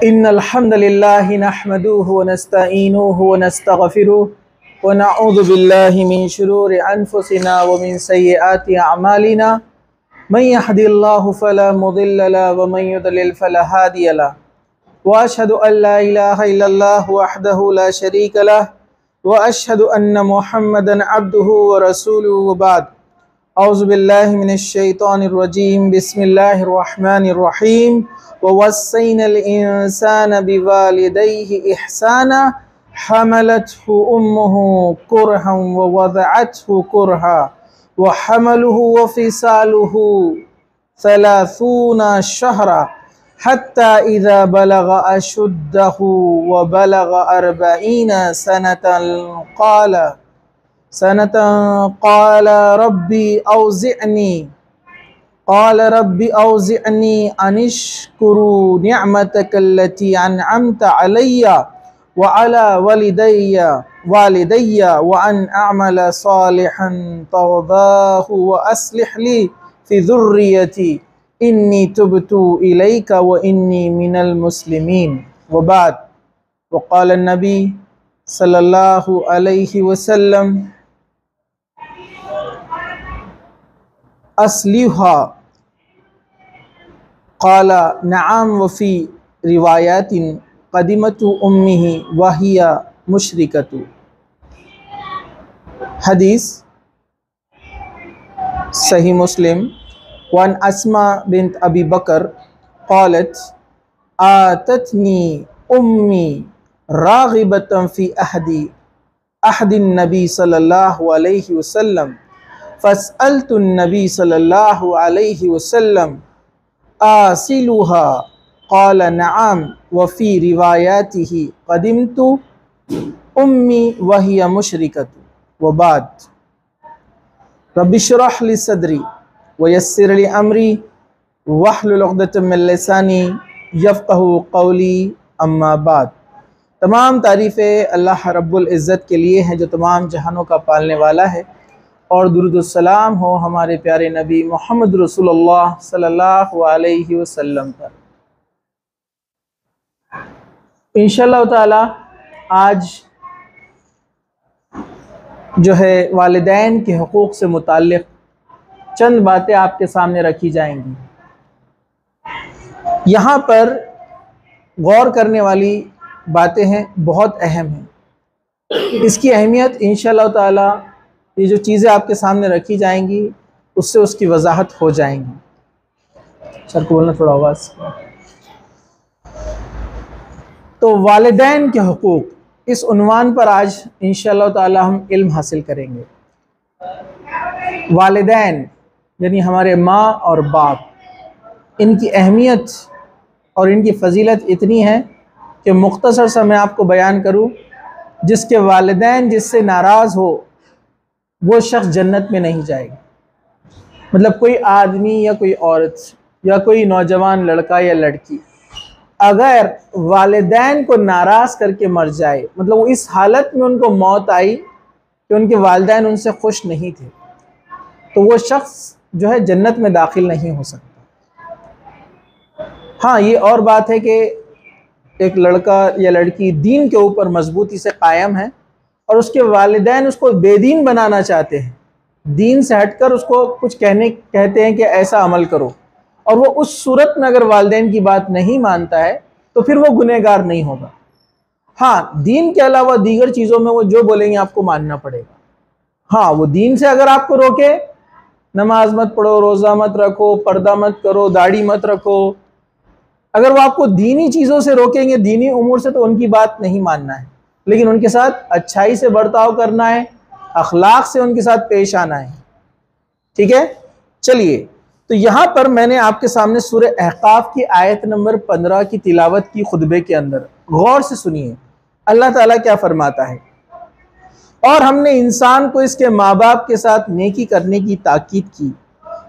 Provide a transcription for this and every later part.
इन्नल हम्दुलिल्लाहि नहमदुहु व नस्तईनुहु व नस्तगफिरुहु व नऊज़ु बिल्लाहि मिन शुरूरि अनफुसिना व मिन सय्यिआति अअमालिना मन यहदिल्लाहु फला मुदिल्ल लहु व मन युद्लिल फला हादिय लहु व अशहदु अल्ला इलाहा इल्लल्लाहु वहदहु ला शरीका लहु व अशहदु अन्ना मुहम्मदन अब्दुहु व रसूलुहु व बाद। औज़ु बिल्लाहि मिनश शैतानिर रजीम बिस्मिल्लाहिर रहमानिर रहीम व वस्सैनल इंसाना बिवालिदैहि इहसाना हमलतहु उम्मुहु कुरहन व वदअतहु कुरहा व हमलुहु व फिसालुहु सलासूना शहरा हत्ता इज़ा बलग अशुद्धहु व बलग अर्बईना सनतन क़ाल रब्बी औज़िअनी अनिश्कुरु निअमतकल्लती अनअमत अलैया व अला वालिदैया व अन अअमल सालिहन तर्दाहु व अस्लिह ली फ़ी ज़ुर्रियती इन्नी तुब्तु इलैका व इन्नी मिनल मुस्लिमीन व बाद। व क़ाल नबी सल्लल्लाहु अलैहि वसल्लम अस्लिहा क़ाल नअम व फ़ी रिवायातिन क़दिमतु उम्मिही वहिया मुशरिकतु। हदीस सही मुस्लिम। वन अस्मा बिन्त अबी बकर क़ालत आततनी उम्मी राग़िबतन फ़ी अहदिन नबी सल्लल्लाहु अलैहि वसल्लम फ़सअल्तुन नबी सल्लल्लाहु अलैहि वसल्लम आसिलुहा क़ाल नअम व फ़ी रिवायातिही क़दिमतु उम्मी वहिया मुशरिकतु व बाद। रब्बि श्रह ली सदरी व यस्सिर ली अमरी वहलुल उक़दतम मिन लिसानी यफ़क़हू क़ौली अम्मा बाद। तमाम तारीफ़ें अल्लाह रब्बुल इज़्ज़त के लिए हैं जो तमाम जहानों का पालने वाला है, और दुरूद व सलाम हो हमारे प्यारे नबी मोहम्मद रसूलुल्लाह सल्लल्लाहु अलैहि वसल्लम पर। इंशाअल्लाह ताला आज जो है वालिदैन के हुकूक़ से मुताल्लिक़ चंद बातें आपके सामने रखी जाएंगी। यहाँ पर गौर करने वाली बातें हैं, बहुत अहम हैं। इसकी अहमियत इंशाअल्लाह ताला ये जो चीज़ें आपके सामने रखी जाएंगी उससे उसकी वजाहत हो जाएंगी। सर को बोलना थोड़ा आवाज़। तो वालिदैन के हुकूक़, इस उन्वान पर आज इंशाअल्लाह ताला हम इल्म हासिल करेंगे। वालिदैन यानी हमारे माँ और बाप, इनकी अहमियत और इनकी फ़जीलत इतनी है कि मुख्तसर सा मैं आपको बयान करूँ। जिसके वालिदैन जिससे नाराज़ हो वो शख्स जन्नत में नहीं जाएगा। मतलब कोई आदमी या कोई औरत या कोई नौजवान लड़का या लड़की अगर वालिदैन को नाराज़ करके मर जाए, मतलब वो इस हालत में उनको मौत आई कि उनके वालिदैन उनसे खुश नहीं थे, तो वो शख्स जो है जन्नत में दाखिल नहीं हो सकता। हाँ, ये और बात है कि एक लड़का या लड़की दीन के ऊपर मजबूती से कायम है और उसके वालिदैन उसको बेदीन बनाना चाहते हैं, दीन से हटकर उसको कुछ कहते हैं कि ऐसा अमल करो, और वो उस सूरत में अगर वालिदैन की बात नहीं मानता है तो फिर वो गुनहगार नहीं होगा। हाँ, दीन के अलावा दीगर चीज़ों में वो जो बोलेंगे आपको मानना पड़ेगा। हाँ, वो दीन से अगर आपको रोके, नमाज मत पढ़ो, रोज़ा मत रखो, पर्दा मत करो, दाढ़ी मत रखो, अगर वो आपको दीनी चीज़ों से रोकेंगे, दीनी उमूर से, तो उनकी बात नहीं मानना है, लेकिन उनके साथ अच्छाई से बर्ताव करना है, अखलाक से उनके साथ पेश आना है। ठीक है, चलिए। तो यहाँ पर मैंने आपके सामने सूरह अहकाफ की आयत नंबर 15 की तिलावत की खुतबे के अंदर। गौर से सुनिए अल्लाह ताला क्या फरमाता है। और हमने इंसान को इसके माँ बाप के साथ नेकी करने की ताकीद की,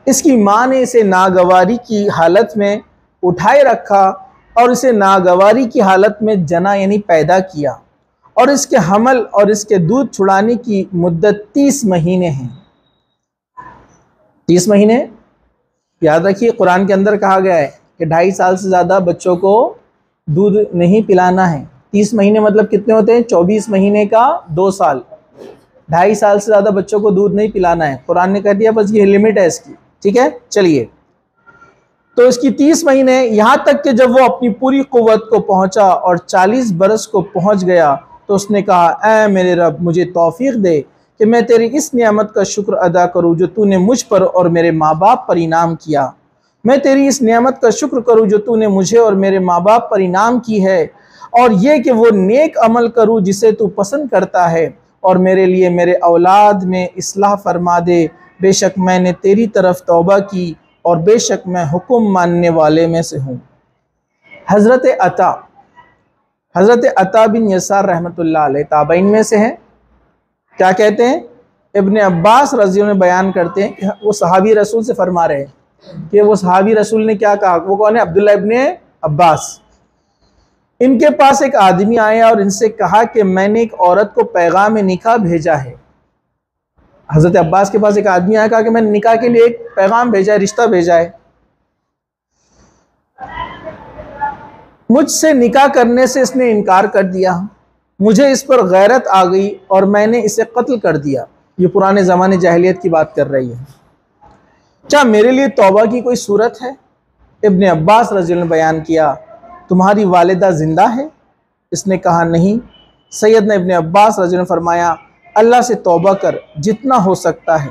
इसकी माँ ने इसे नागवारी की हालत में उठाए रखा और इसे नागवारी की हालत में जना यानी पैदा किया, और इसके हमल और इसके दूध छुड़ाने की मुद्दत 30 महीने हैं। 30 महीने याद रखिए, कुरान के अंदर कहा गया है कि 2.5 साल से ज़्यादा बच्चों को दूध नहीं पिलाना है। 30 महीने मतलब कितने होते हैं? 24 महीने का 2 साल, 2.5 साल से ज़्यादा बच्चों को दूध नहीं पिलाना है। कुरान ने कह दिया बस ये लिमिट है इसकी, ठीक है। चलिए, तो इसकी 30 महीने, यहाँ तक कि जब वो अपनी पूरी कुव्वत को पहुँचा और 40 बरस को पहुँच गया तो उसने कहा, ऐ मेरे रब, मुझे तौफीक दे कि मैं तेरी इस नियामत का शुक्र अदा करूँ जो तूने मुझ पर और मेरे माँ बाप पर इनाम किया। मैं तेरी इस नियामत का शुक्र करूँ जो तूने मुझे और मेरे माँ बाप पर इनाम की है, और ये कि वो नेक अमल करूँ जिसे तू पसंद करता है, और मेरे लिए मेरे औलाद में इस्लाह फरमा दे। बेशक मैंने तेरी तरफ तौबा की और बेशक मैं हुक्म मानने वाले में से हूँ। हज़रत अता बिन यसार रहमतुल्लाह अलैह ताबईन में से हैं। क्या कहते हैं? इब्ने अब्बास रज़ी अल्लाह बयान करते हैं कि वो सहाबी रसूल से फरमा रहे हैं कि वो सहाबी रसूल ने क्या कहा। वो कौन है? अब्दुल्लाह इब्ने अब्बास। इनके पास एक आदमी आया और इनसे कहा कि मैंने एक औरत को पैगाम निकाह भेजा है। हज़रत अब्बास के पास एक आदमी आया, कहा कि मैंने निकाह के लिए एक पैगाम भेजा है, रिश्ता भेजा है। मुझसे निकाह करने से इसने इनकार कर दिया, मुझे इस पर गैरत आ गई और मैंने इसे कत्ल कर दिया। ये पुराने ज़माने जाहिलियत की बात कर रही है। क्या मेरे लिए तौबा की कोई सूरत है? इब्ने अब्बास रज़ी अल्लाह ने बयान किया, तुम्हारी वालिदा ज़िंदा है? इसने कहा नहीं। सैयदना इब्ने अब्बास रज़ी अल्लाह ने फरमाया, अल्लाह से तौबा कर, जितना हो सकता है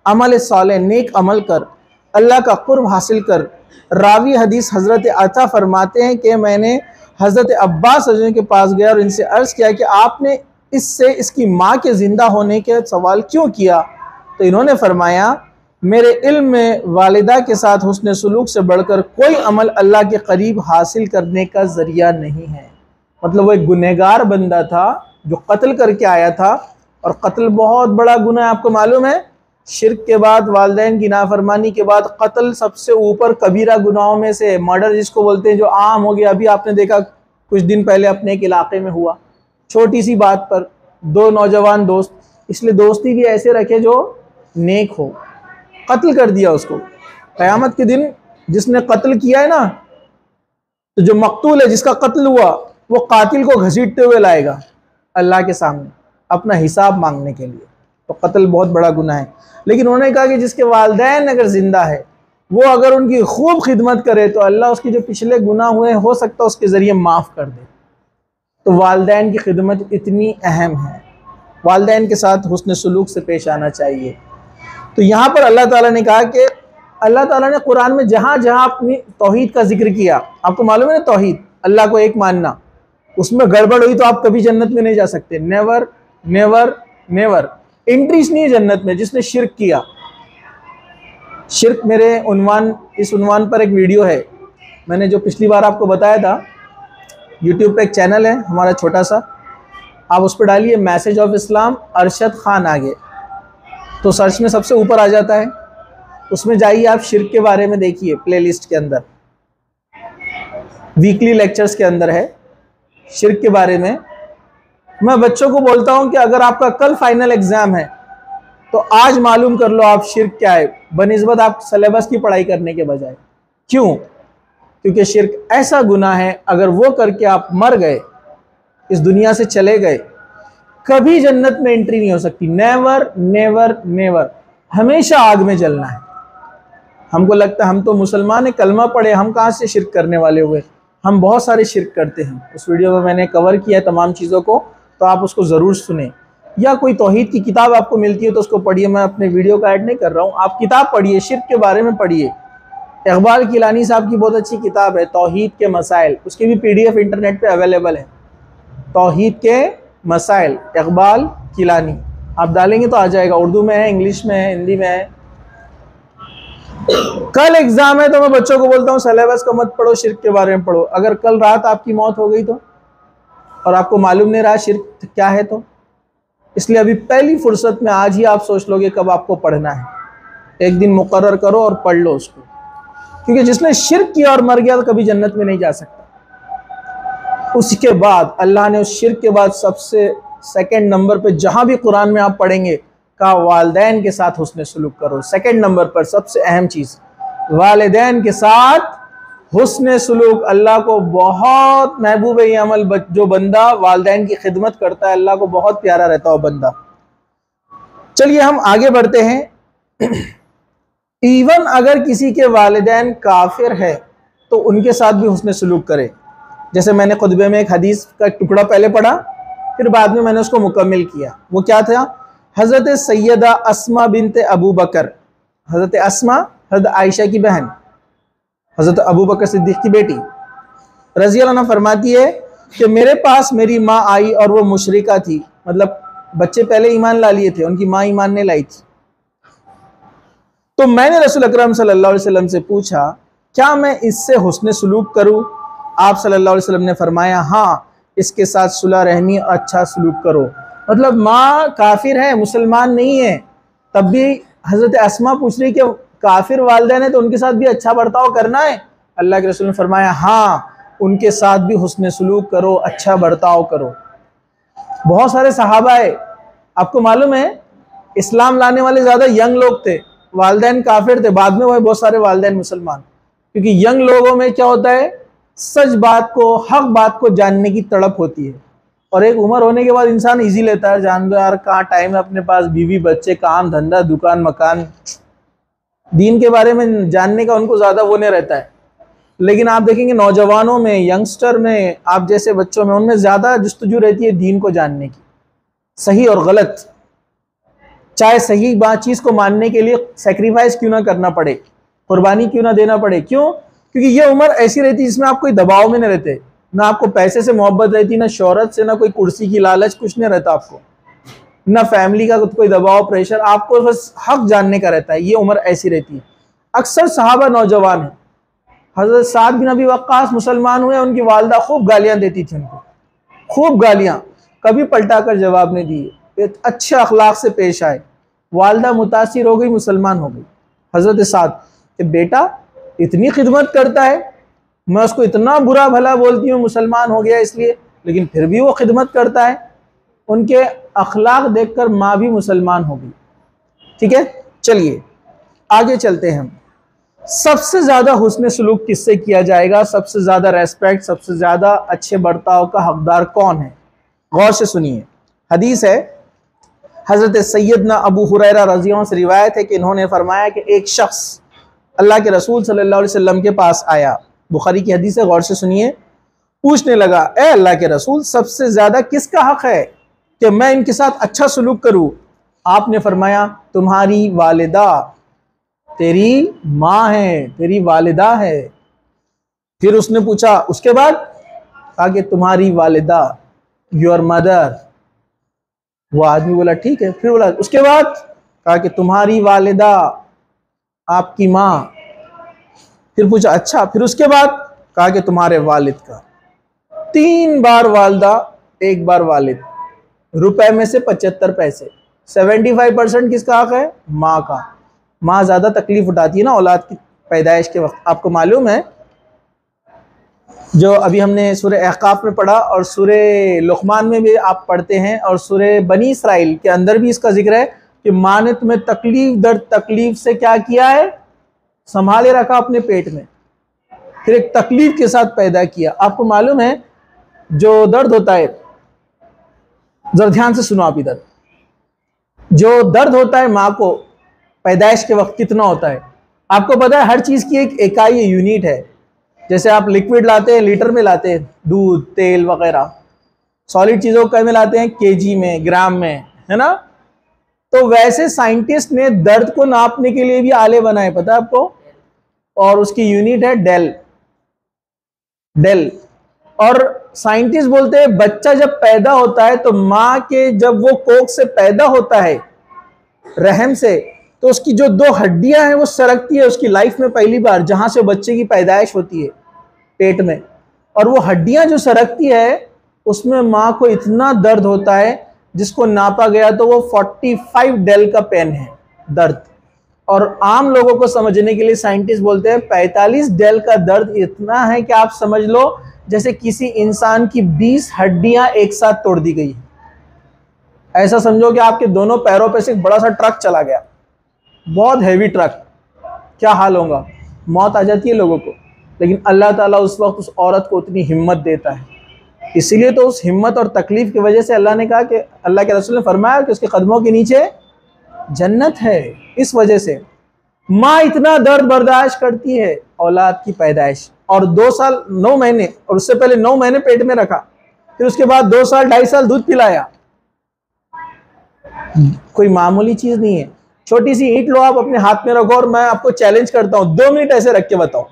अमल सालेह, नेक अमल कर, अल्लाह का कुर्ब हासिल कर। रावी हदीस हज़रत अता फरमाते हैं कि मैंने हज़रत अब्बास रज़ी अल्लाह के पास गया और इनसे अर्ज़ किया कि आपने इससे इसकी माँ के ज़िंदा होने के सवाल क्यों किया? तो इन्होंने फरमाया, मेरे इल्म में वालिदा के साथ हुस्न सलूक से बढ़कर कोई अमल अल्लाह के करीब हासिल करने का ज़रिया नहीं है। मतलब वो एक गुनहगार बंदा था जो कत्ल करके आया था, और कत्ल बहुत बड़ा गुनाह है, आपको मालूम है। शिर्क के बाद, वालिदैन की नाफरमानी के बाद कत्ल सबसे ऊपर कबीरा गुनाहों में से, मर्डर जिसको बोलते हैं, जो आम हो गया। अभी आपने देखा कुछ दिन पहले अपने एक इलाके में हुआ, छोटी सी बात पर 2 नौजवान दोस्त, इसलिए दोस्ती भी ऐसे रखे जो नेक हो, कत्ल कर दिया उसको। क़यामत के दिन जिसने कत्ल किया है ना, तो जो मकतूल है, जिसका कत्ल हुआ, वो कातिल को घसीटते हुए लाएगा अल्लाह के सामने अपना हिसाब मांगने के लिए। तो कत्ल बहुत बड़ा गुनाह है। लेकिन उन्होंने कहा कि जिसके वालिदैन अगर ज़िंदा है, वो अगर उनकी खूब खिदमत करे तो अल्लाह उसकी जो पिछले गुनाह हुए हो सकता है उसके ज़रिए माफ़ कर दे। तो वालिदैन की खिदमत इतनी अहम है, वालिदैन के साथ हुस्न सलूक से पेश आना चाहिए। तो यहाँ पर अल्लाह ताला ने कहा कि अल्लाह ताला ने कुरान में जहाँ जहाँ अपनी तौहीद का जिक्र किया, आपको मालूम है ना, तौहीद, अल्लाह को एक मानना, उसमें गड़बड़ हुई तो आप कभी जन्नत में नहीं जा सकते। नेवर नेवर नेवर, एंट्रीज नहीं है जन्नत में जिसने शिर्क किया। शिर्क, मेरे इस उन्वान पर एक वीडियो है, मैंने जो पिछली बार आपको बताया था। यूट्यूब पे एक चैनल है हमारा छोटा सा, आप उस पर डालिए message of Islam Arshad Khan आगे, तो सर्च में सबसे ऊपर आ जाता है। उसमें जाइए, आप शिर्क के बारे में देखिए, प्लेलिस्ट के अंदर वीकली लेक्चर्स के अंदर है शिर्क के बारे में। मैं बच्चों को बोलता हूं कि अगर आपका कल फाइनल एग्जाम है तो आज मालूम कर लो आप शिर्क क्या है, बनिस्बत आप सिलेबस की पढ़ाई करने के बजाय। क्यों? क्योंकि शिर्क ऐसा गुनाह है, अगर वो करके आप मर गए, इस दुनिया से चले गए, कभी जन्नत में एंट्री नहीं हो सकती। नेवर नेवर नेवर, हमेशा आग में जलना है। हमको लगता है हम तो मुसलमान हैं, कलमा पढ़े, हम कहाँ से शिर्क करने वाले हुए? हम बहुत सारे शिर्क करते हैं। उस वीडियो में मैंने कवर किया है तमाम चीज़ों को, तो आप उसको ज़रूर सुने। या कोई तौहीद की किताब आपको मिलती है तो उसको पढ़िए, मैं अपने वीडियो का ऐड नहीं कर रहा हूँ, आप किताब पढ़िए, शिर्क के बारे में पढ़िए। इकबाल किलानी साहब की बहुत अच्छी किताब है तौहीद के मसाइल, उसकी भी PDF इंटरनेट पे अवेलेबल है। तौहीद के मसाइल, इकबाल किलानी, आप डालेंगे तो आ जाएगा। उर्दू में है, इंग्लिश में है, हिंदी में है। कल एग्जाम है तो मैं बच्चों को बोलता हूँ सिलेबस को मत पढ़ो, शिर्क के बारे में पढ़ो। अगर कल रात आपकी मौत हो गई तो, और आपको मालूम नहीं रहा शिर्क क्या है, तो इसलिए अभी पहली फुर्सत में आज ही आप सोच लोगे कब आपको पढ़ना है। एक दिन मुकर्रर करो और पढ़ लो उसको, क्योंकि जिसने शिर्क किया और मर गया तो कभी जन्नत में नहीं जा सकता। उसके बाद अल्लाह ने उस शिर्क के बाद सबसे सेकंड नंबर पे, जहां भी कुरान में आप पढ़ेंगे, कहा वालिदैन के साथ हुस्न सलूक करो। सेकंड नंबर पर सबसे अहम चीज, वालिदैन के साथ हुस्न सुलूक अल्लाह को बहुत महबूब है। ये अमल जो बंदा वालिदैन की खिदमत करता है अल्लाह को बहुत प्यारा रहता है वो बंदा। चलिए हम आगे बढ़ते हैं। इवन अगर किसी के वालिदैन काफिर है तो उनके साथ भी हुस्न सुलूक करे। जैसे मैंने खुतबे में एक हदीस का टुकड़ा पहले पढ़ा, फिर बाद में मैंने उसको मुकम्मिल किया। वो क्या था? हज़रत सैयदा अस्मा बिनते अबू बकर, हज़रत अस्मा हज़रत आयशा की बहन, हज़रत अबू बकर सिद्दीक़ की बेटी रज़ी अल्लाह अन्हा फरमाती है कि मेरे पास मेरी माँ आई और वो मुशरिका थी, मतलब बच्चे पहले ईमान ला लिए थे, उनकी माँ ईमान नहीं लाई थी। तो मैंने रसूल अकरम सल्लल्लाहु अलैहि वसल्लम से पूछा क्या मैं इससे हुस्न सुलूक करूँ? आप सल्लल्लाहु अलैहि वसल्लम ने फरमाया हाँ, इसके साथ सुलह रहमी और अच्छा सलूक करो। मतलब माँ काफिर है, मुसलमान नहीं है, तब भी हज़रत अस्मा पूछ रही कि काफिर वालिदैन है तो उनके साथ भी अच्छा बर्ताव करना है? अल्लाह के रसूल ने फरमाया हाँ, उनके साथ भी हुस्न सलूक करो, अच्छा बर्ताव करो। बहुत सारे सहाबा है, आपको मालूम है इस्लाम लाने वाले ज़्यादा यंग लोग थे, वालिदैन काफिर थे, बाद में हुए बहुत सारे वालिदैन मुसलमान। क्योंकि यंग लोगों में क्या होता है, सच बात को, हक बात को जानने की तड़प होती है, और एक उम्र होने के बाद इंसान इजी लेता है, जान दो यार कहाँ टाइम है अपने पास, बीवी बच्चे, काम धंधा, दुकान मकान, दीन के बारे में जानने का उनको ज़्यादा वो नहीं रहता है। लेकिन आप देखेंगे नौजवानों में, यंगस्टर में, आप जैसे बच्चों में, उनमें ज़्यादा जुस्तजू रहती है दीन को जानने की, सही और गलत, चाहे सही बात चीज़ को मानने के लिए सेक्रीफाइस क्यों ना करना पड़े, कुर्बानी क्यों ना देना पड़े। क्यों? क्योंकि ये उम्र ऐसी रहती है जिसमें आप कोई दबाव में नहीं रहते, ना आपको पैसे से मोहब्बत रहती, ना शोहरत से, ना कोई कुर्सी की लालच, कुछ नहीं रहता आपको, ना फैमिली का कोई दबाव प्रेशर, आपको बस हक जानने का रहता है। ये उम्र ऐसी रहती है। अक्सर सहाबा नौजवान है, हज़रत साद बिन अबी वक्कास मुसलमान हुए, उनकी वालदा खूब गालियाँ देती थी उनको, खूब गालियाँ, कभी पलटा कर जवाब नहीं दिए, अच्छे अखलाक से पेश आए। वालदा मुतासिर हो गई, मुसलमान हो गई। हज़रत साद कि बेटा इतनी खिदमत करता है, मैं उसको इतना बुरा भला बोलती हूँ, मुसलमान हो गया इसलिए, लेकिन फिर भी वो खिदमत करता है। उनके अखलाक देखकर माँ भी मुसलमान हो गई। ठीक है, चलिए आगे चलते हैं हम। सबसे ज़्यादा हुस्न सलूक किससे किया जाएगा? सबसे ज़्यादा रेस्पेक्ट, सबसे ज़्यादा अच्छे बर्ताव का हकदार कौन है? गौर से सुनिए, हदीस है, हज़रत सैयदना अबू हुरैरा रज़ी अल्लाह से रिवायत है कि इन्होंने फरमाया कि एक शख्स अल्लाह के रसूल सल्लल्लाहु अलैहि वसल्लम के पास आया, बुखारी की हदीस है, गौर से सुनिए। पूछने लगा, ए अल्लाह के रसूल, सबसे ज़्यादा किसका हक है कि मैं इनके साथ अच्छा सलूक करूँ? आपने फरमाया तुम्हारी वालिदा, तेरी माँ है, तेरी वालिदा है। फिर उसने पूछा उसके बाद? कहा कि तुम्हारी वालिदा, योर मदर। वो आदमी बोला ठीक है। फिर बोला उसके बाद? कहा कि तुम्हारी वालिदा, आपकी माँ। फिर पूछा अच्छा, फिर उसके बाद? कहा कि तुम्हारे वालिद का। 3 बार वालिदा, 1 बार वालिद। रुपए में से 75 पैसे। 75% किसका हक है? माँ का। माँ ज़्यादा तकलीफ उठाती है ना औलाद की पैदाइश के वक्त। आपको मालूम है जो अभी हमने सूरह अहकाफ में पढ़ा और सूरह लुक़मान में भी आप पढ़ते हैं, और सूरह बनी इसराइल के अंदर भी इसका जिक्र है कि माँ ने तुम्हें तकलीफ दर तकलीफ से क्या किया है? संभाले रखा अपने पेट में, फिर एक तकलीफ के साथ पैदा किया। आपको मालूम है जो दर्द होता है, जरा ध्यान से सुनो आप इधर, जो दर्द होता है माँ को पैदाइश के वक्त कितना होता है? आपको पता है हर चीज़ की एक इकाई, यूनिट है। जैसे आप लिक्विड लाते हैं लीटर में लाते हैं, दूध, तेल वगैरह, सॉलिड चीज़ों को में लाते हैं केजी में, ग्राम में, है ना? तो वैसे साइंटिस्ट ने दर्द को नापने के लिए भी आले बनाए, पता है आपको? और उसकी यूनिट है डेल, डेल। और साइंटिस्ट बोलते हैं बच्चा जब पैदा होता है तो माँ के, जब वो कोख से पैदा होता है रहम से, तो उसकी जो 2 हड्डियां हैं वो सरकती है उसकी लाइफ में पहली बार, जहां से बच्चे की पैदाइश होती है पेट में। और वो हड्डियां जो सरकती है उसमें माँ को इतना दर्द होता है जिसको नापा गया तो वो 45 डेल का पेन है दर्द। और आम लोगों को समझने के लिए साइंटिस्ट बोलते हैं 45 डेल का दर्द इतना है कि आप समझ लो जैसे किसी इंसान की 20 हड्डियां एक साथ तोड़ दी गई। ऐसा समझो कि आपके दोनों पैरों पे से एक बड़ा सा ट्रक चला गया, बहुत हैवी ट्रक, क्या हाल होगा? मौत आ जाती है लोगों को। लेकिन अल्लाह ताला उस वक्त उस औरत को उतनी हिम्मत देता है। इसीलिए तो उस हिम्मत और तकलीफ़ की वजह से अल्लाह ने कहा कि, अल्लाह के रसूल ने फरमाया कि उसके कदमों के नीचे जन्नत है। इस वजह से माँ इतना दर्द बर्दाश्त करती है औलाद की पैदाइश, और 2 साल 9 महीने, और उससे पहले 9 महीने पेट में रखा, फिर उसके बाद 2 साल 2.5 साल दूध पिलाया। कोई मामूली चीज नहीं है। छोटी सी ईंट लो, आप अपने हाथ में रखो, और मैं आपको चैलेंज करता हूं 2 मिनट ऐसे रख के बताओ,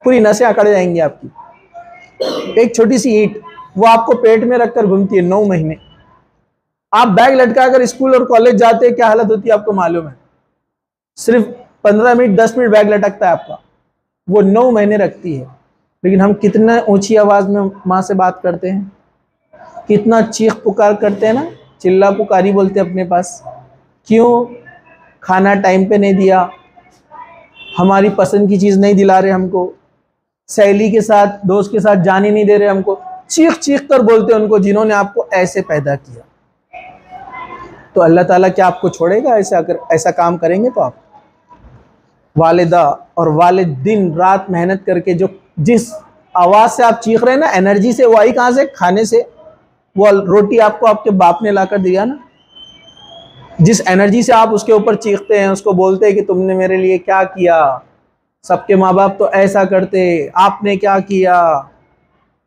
पूरी नसें अकड़ जाएंगी आपकी। एक छोटी सी ईंट, वो आपको पेट में रखकर घूमती है 9 महीने। आप बैग लटकाकर स्कूल और कॉलेज जाते हैं, क्या हालत होती है आपको मालूम है। सिर्फ 15 मिनट 10 मिनट बैग लटकता है आपका, वो 9 महीने रखती है। लेकिन हम कितना ऊंची आवाज में माँ से बात करते हैं, कितना चीख पुकार करते हैं ना, चिल्ला पुकारी बोलते हैं अपने पास। क्यों? खाना टाइम पे नहीं दिया, हमारी पसंद की चीज़ नहीं दिला रहे हमको, सहेली के साथ दोस्त के साथ जाने नहीं दे रहे हमको, चीख चीख कर बोलते हैं उनको जिन्होंने आपको ऐसे पैदा किया। तो अल्लाह ताला क्या आपको छोड़ेगा ऐसा? अगर ऐसा काम करेंगे तो आप, वालिदा और वालिद दिन रात मेहनत करके जो जिस आवाज़ से आप चीख रहे हैं ना, एनर्जी से, वो आई कहाँ से? खाने से। वो रोटी आपको आपके बाप ने लाकर दिया ना, जिस एनर्जी से आप उसके ऊपर चीखते हैं, उसको बोलते हैं कि तुमने मेरे लिए क्या किया, सबके माँ बाप तो ऐसा करते, आपने क्या किया।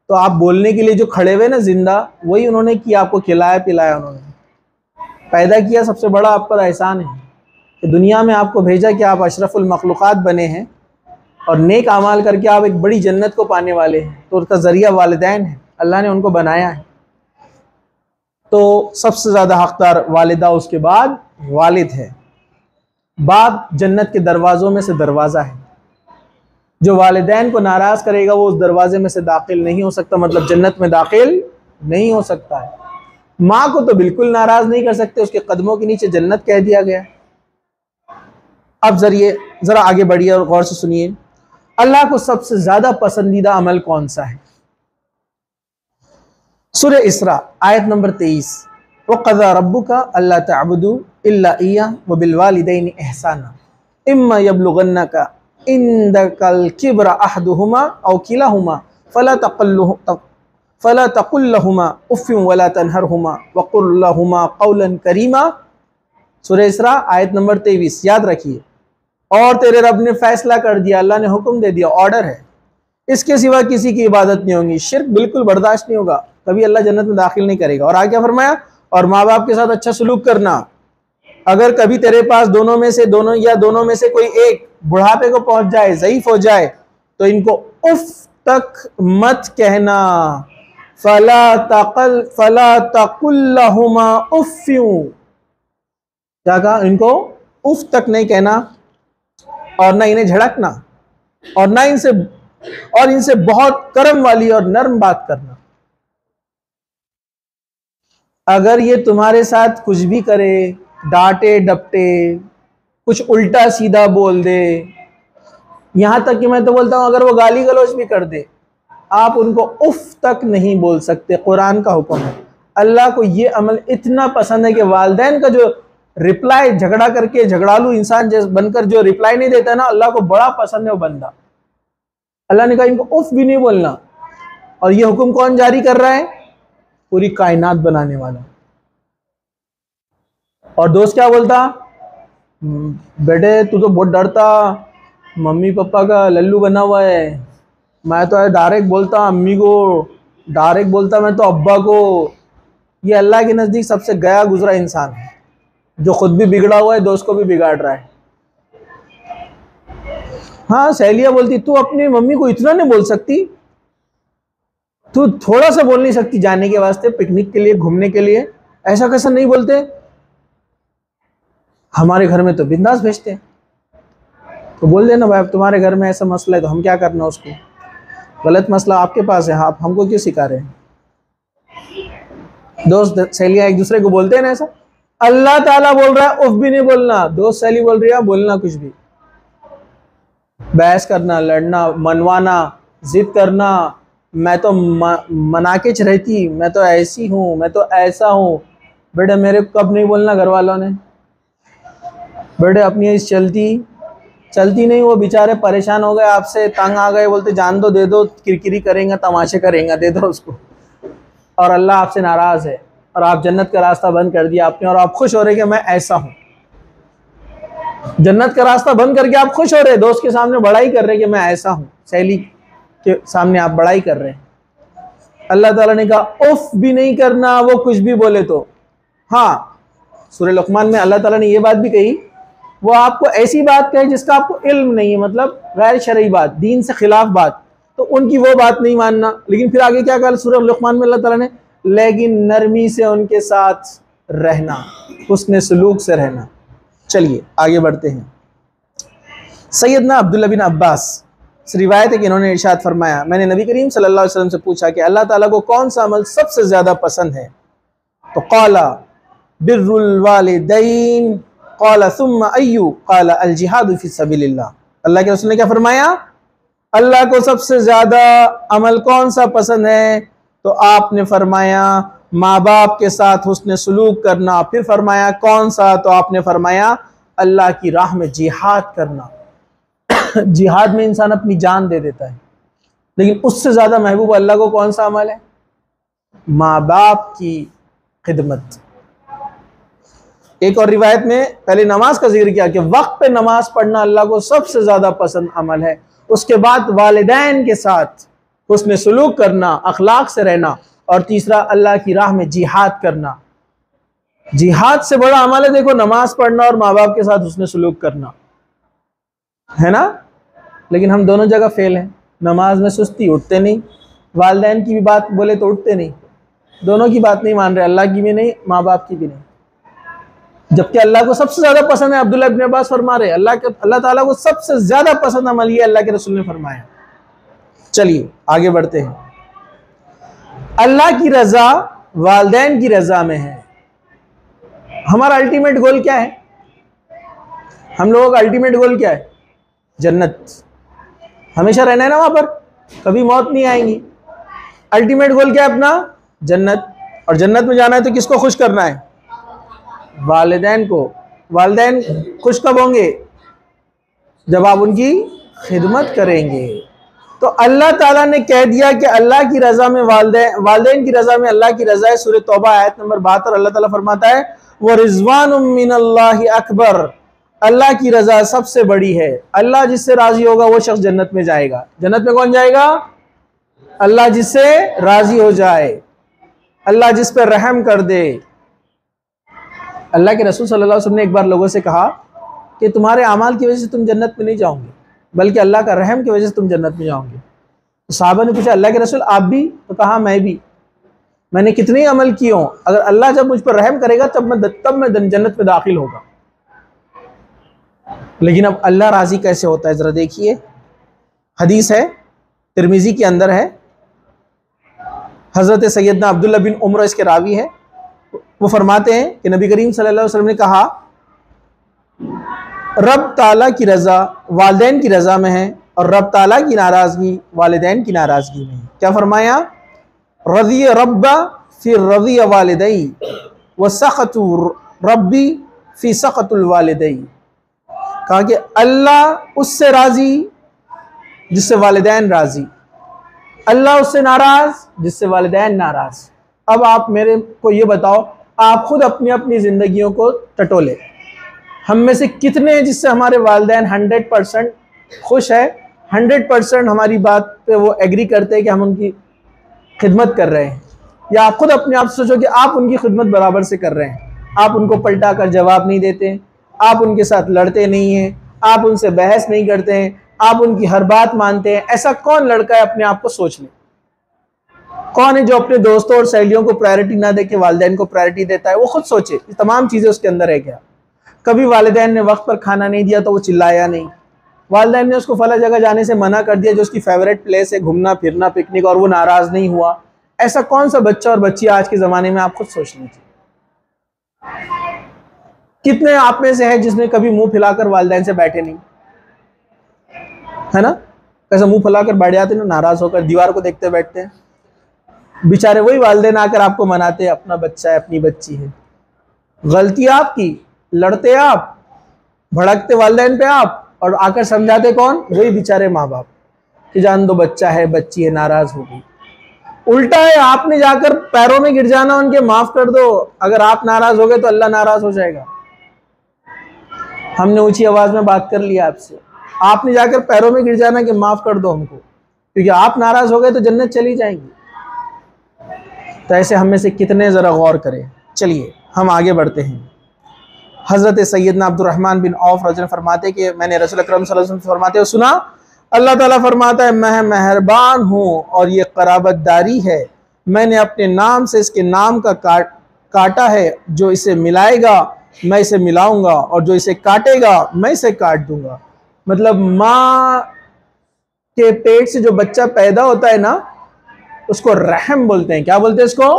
तो आप बोलने के लिए जो खड़े हुए ना जिंदा, वही उन्होंने किया, आपको खिलाया पिलाया, उन्होंने पैदा किया। सबसे बड़ा आप पर एहसान है कि दुनिया में आपको भेजा कि आप अशरफुल मखलूक़ात बने हैं, और नेक अमाल करके आप एक बड़ी जन्नत को पाने वाले हैं। तो उसका ज़रिया वालिदैन है, अल्लाह ने उनको बनाया है। तो सबसे ज़्यादा हकदार वालिदा, उसके बाद वालिद है। बाप जन्नत के दरवाज़ों में से दरवाज़ा है। जो वालिदैन को नाराज़ करेगा वो उस दरवाजे में से दाखिल नहीं हो सकता, मतलब जन्नत में दाखिल नहीं हो सकता है। माँ को तो बिल्कुल नाराज़ नहीं कर सकते, उसके कदमों के नीचे जन्नत कह दिया गया। अब ज़रा आगे बढ़िए और गौर से सुनिए, अल्लाह को सबसे ज़्यादा पसंदीदा अमल कौन सा है? सूरह इसरा आयत नंबर 23, वक़ज़ा रब्बुका अल्ला तअबुदू इल्ला इय्याहु व बिल वालिदैनि इहसाना इम्मा यब्लुगन्नका इंदकल किब्रा अहदुहुमा औ किलाहुमा फला तक़ुल लहुमा उफ़्फ़िन वला तनहरहुमा वक़ुल लहुमा क़ौलन करीमा। सूरह इसरा आयत नंबर 23, याद रखिए। और तेरे रब ने फैसला कर दिया, अल्लाह ने हुक्म दे दिया, ऑर्डर है, इसके सिवा किसी की इबादत नहीं होगी, शिर्क बिल्कुल बर्दाश्त नहीं होगा, कभी अल्लाह जन्नत में दाखिल नहीं करेगा। और आगे क्या फरमाया? और माँ बाप के साथ अच्छा सलूक करना। अगर कभी तेरे पास दोनों में से कोई एक बुढ़ापे को पहुंच जाए, ज़ईफ हो जाए, तो इनको उफ तक मत कहना। फला तकुल लहुमा उफ़्फ़िन, क्या कहा? इनको उफ तक नहीं कहना, और ना इन्हें झड़कना, और ना इनसे बहुत कर्म वाली और नर्म बात करना। अगर ये तुम्हारे साथ कुछ भी करे, डांटे डपटे, कुछ उल्टा सीधा बोल दे, यहां तक कि मैं तो बोलता हूं अगर वो गाली गलौज भी कर दे, आप उनको उफ तक नहीं बोल सकते। कुरान का हुक्म है। अल्लाह को ये अमल इतना पसंद है कि वालिदैन का जो रिप्लाई, झगड़ा करके झगड़ालू इंसान जैसे बनकर जो रिप्लाई नहीं देता ना, अल्लाह को बड़ा पसंद है वो बंदा। अल्लाह ने कहा इनको उफ भी नहीं बोलना। और ये हुक्म कौन जारी कर रहा है? पूरी कायनात बनाने वाला। और दोस्त क्या बोलता? बेटे तू तो बहुत डरता, मम्मी पापा का लल्लू बना हुआ है, मैं तो डायरेक्ट बोलता अम्मी को, डायरेक्ट बोलता मैं तो अब्बा को। ये अल्लाह के नज़दीक सबसे गया गुजरा इंसान है, जो खुद भी बिगड़ा हुआ है, दोस्त को भी बिगाड़ रहा है। हाँ, सहेलियाँ बोलती तू अपनी मम्मी को इतना नहीं बोल सकती, तू थोड़ा सा बोल नहीं सकती जाने के वास्ते, पिकनिक के लिए, घूमने के लिए, ऐसा कैसा नहीं बोलते? हमारे घर में तो बिंदास भेजते हैं। तो बोल देना भाई तुम्हारे घर में ऐसा मसला है तो हम क्या करना उसको, गलत मसला आपके पास है, आप हमको क्यों सिखा रहे हैं? दोस्त सहेलियाँ एक दूसरे को बोलते हैं ना ऐसा। अल्लाह ताला बोल रहा है उफ भी नहीं बोलना, दोस्त सहेली बोल रही है बोलना कुछ भी। बहस करना, लड़ना, मनवाना, जिद करना, मैं तो मना के रहती, मैं तो ऐसी हूँ, मैं तो ऐसा हूँ। बेटे मेरे को कब नहीं बोलना घर वालों ने, बेटे अपनी ऐसी चलती चलती नहीं, वो बेचारे परेशान हो गए आपसे, तंग आ गए, बोलते जान दो, दे दो, किरकिरी करेंगे, तमाशे करेंगे, दे दो उसको। और अल्लाह आपसे नाराज़ है और आप जन्नत का रास्ता बंद कर दिया आपने, और आप खुश हो रहे कि मैं ऐसा हूँ। जन्नत का रास्ता बंद करके आप खुश हो रहे, दोस्त के सामने बड़ाई कर रहे कि मैं ऐसा हूँ, सहेली के सामने आप बड़ाई कर रहे हैं। अल्लाह ताला ने कहा उफ भी नहीं करना, वो कुछ भी बोले तो। हाँ, सूरह लुक़मान में अल्लाह ताला ने ये बात भी कही, वो आपको ऐसी बात कहे जिसका आपको इल्म नहीं है, मतलब गैर शरई बात, दीन से खिलाफ बात, तो उनकी वो बात नहीं मानना। लेकिन फिर आगे क्या कहा सूरह लुक़मान में अल्लाह ताला ने, लेकिन नरमी से उनके साथ रहना, हुस्न सलूक से रहना। चलिए आगे बढ़ते हैं। सैयदना अब्दुल्लाह बिन अब्बास से रिवायत है कि इन्होंने इरशाद फरमाया, मैंने नबी करीम सल्लल्लाहु अलैहि वसल्लम से पूछा कि अल्लाह ताला को कौन सा अमल सबसे ज़्यादा पसंद है? तो क़ाला बिर्रुल वालिदैन, क़ाला सुम्मा अय्यु, क़ाला अल जिहादु फ़ी सबीलिल्लाह। अल्लाह के रसूल ने क्या फरमाया? अल्लाह को सबसे ज़्यादा अमल कौन सा पसंद है? तो आपने फरमाया माँ बाप के साथ हुस्न सलूक करना। फिर फरमाया कौन सा? तो आपने फरमाया अल्लाह की राह में जिहाद करना। जिहाद में इंसान अपनी जान दे देता है, लेकिन उससे ज़्यादा महबूब अल्लाह को कौन सा अमल है? माँ बाप की खिदमत। एक और रिवायत में पहले नमाज का जिक्र किया कि वक्त पे नमाज पढ़ना अल्लाह को सबसे ज़्यादा पसंद अमल है। उसके बाद वालिदैन के साथ हुस्न सलूक करना, अखलाक से रहना, और तीसरा अल्लाह की राह में जिहाद करना। जिहाद से बड़ा अमल है देखो नमाज पढ़ना और माँ बाप के साथ हुस्न सलूक करना, है ना। लेकिन हम दोनों जगह फेल हैं। नमाज में सुस्ती, उठते नहीं, वालिदैन की भी बात बोले तो उठते नहीं, दोनों की बात नहीं मान रहे, अल्लाह की भी नहीं, माँ बाप की भी नहीं। जबकि अल्लाह को सबसे ज्यादा पसंद है, अब्दुल्लाह इब्न अब्बास फरमा रहे अल्लाह ताला को सबसे ज्यादा पसंद अमल ये अल्लाह के रसूल ने फरमाया। चलिए आगे बढ़ते हैं। अल्लाह की रजा वालिदैन की रजा में है। हमारा अल्टीमेट गोल क्या है? हम लोगों का अल्टीमेट गोल क्या है? जन्नत। हमेशा रहना है ना वहां पर, कभी मौत नहीं आएगी। अल्टीमेट गोल क्या है अपना? जन्नत। और जन्नत में जाना है तो किसको खुश करना है? वालिदैन को। वालिदैन खुश कब होंगे? जब आप उनकी खिदमत करेंगे। तो अल्लाह ताला ने कह दिया कि अल्लाह की रजा में वालिदैन की रजा में अल्लाह की रजा है। सूरह तौबा आयत नंबर 72 अल्लाह ताला फरमाता है व रिज़वानुम मिनल्लाहि अकबर, अल्लाह की रजा सबसे बड़ी है। अल्लाह जिससे राजी होगा वो शख्स जन्नत में जाएगा। जन्नत में कौन जाएगा? अल्लाह जिससे राजी हो जाए, अल्लाह जिस पर रहम कर दे। अल्लाह के रसूल सल्लल्लाहु अलैहि वसल्लम ने एक बार लोगों से कहा कि तुम्हारे अमाल की वजह से तुम जन्नत में नहीं जाओगे, बल्कि अल्लाह का रहम की वजह से तुम जन्नत में जाओगे। तो सहाबा ने पूछा अल्लाह के रसूल आप भी? तो कहा मैं भी। मैंने कितने अमल किए हों, अगर अल्लाह जब मुझ पर रहम करेगा तब मैं जन्नत में दाखिल होगा। लेकिन अब अल्लाह राज़ी कैसे होता है ज़रा देखिए। हदीस है, तिरमिज़ी के अंदर है, हज़रत सैयदना अब्दुल्लाह बिन उमर इसके रावी है। वो फरमाते हैं कि नबी करीम सल्लल्लाहु अलैहि वसल्लम ने कहा रब ताला की रज़ा वालिदैन की रज़ा में है और रब ताला की नाराज़गी वालिदैन की नाराज़गी में है। क्या फरमाया? रज़ी रब्बा फिर रज़ी वालिदै व सख़तु रब्बी फ़ी सख़तुल वालिदै। कहा कि अल्लाह उससे राज़ी जिससे वालिदैन राज़ी, अल्लाह उससे नाराज़ जिससे वालिदैन नाराज़। अब आप मेरे को ये बताओ, आप खुद अपनी अपनी ज़िंदगियों को टटोले, हम में से कितने हैं जिससे हमारे वालिदैन 100% खुश है, 100% हमारी बात पे वो एग्री करते हैं कि हम उनकी खिदमत कर रहे हैं? या आप खुद अपने आप सोचो कि आप उनकी खिदमत बराबर से कर रहे हैं, आप उनको पलटा कर जवाब नहीं देते, आप उनके साथ लड़ते नहीं हैं, आप उनसे बहस नहीं करते हैं, आप उनकी हर बात मानते हैं। ऐसा कौन लड़का है? अपने आप को सोच ले। कौन है जो अपने दोस्तों और सहेलियों को प्रायोरिटी ना दे के वालिदैन को प्रायोरिटी देता है? वो खुद सोचे, ये तमाम चीज़ें उसके अंदर है क्या? कभी वालिदैन ने वक्त पर खाना नहीं दिया तो वो चिल्लाया नहीं, वालिदैन ने उसको फला जगह जाने से मना कर दिया जो उसकी फेवरेट प्लेस है घूमना फिरना पिकनिक, और वो नाराज़ नहीं हुआ। ऐसा कौन सा बच्चा और बच्ची आज के ज़माने में? आप खुद सोच लीजिए। कितने आप में से है जिसने कभी मुंह फैलाकर वालिदैन से बैठे नहीं, है ना? कैसा मुंह फैलाकर बैठ जाते ना, नाराज़ होकर दीवार को देखते बैठते हैं। बेचारे वही वालिदैन आकर आपको मनाते हैं अपना बच्चा है अपनी बच्ची है। गलती आपकी, लड़ते आप, भड़कते वालिदैन पे आप, और आकर समझाते कौन? वही बेचारे माँ बाप कि जान दो, बच्चा है, बच्ची है, नाराज हो गई। उल्टा है, आपने जाकर पैरों में गिर जाना उनके, माफ कर दो। अगर आप नाराज हो गए तो अल्लाह नाराज हो जाएगा। हमने ऊंची आवाज में बात कर लिया आपसे, आपने जाकर पैरों में गिर जाना कि माफ कर दो हमको, क्योंकि आप नाराज हो गए तो जन्नत चली जाएंगी। तो ऐसे हम में से कितने जरा गौर करें। चलिए हम आगे बढ़ते हैं। हजरत सैयदना अब्दुर्रहमान बिन औफ रज़ी अल्लाह फरमाते कि मैंने रसूल अकरम सल्लल्लाहु अलैहि वसल्लम फरमाते हुए सुना, अल्लाह ताला फरमाता है, मैं मेहरबान हूँ और ये कराबतदारी है, मैंने अपने नाम से इसके नाम का काटा है, जो इसे मिलाएगा मैं इसे मिलाऊंगा और जो इसे काटेगा मैं इसे काट दूंगा। मतलब माँ के पेट से जो बच्चा पैदा होता है ना, उसको रहम बोलते हैं। क्या बोलते हैं इसको?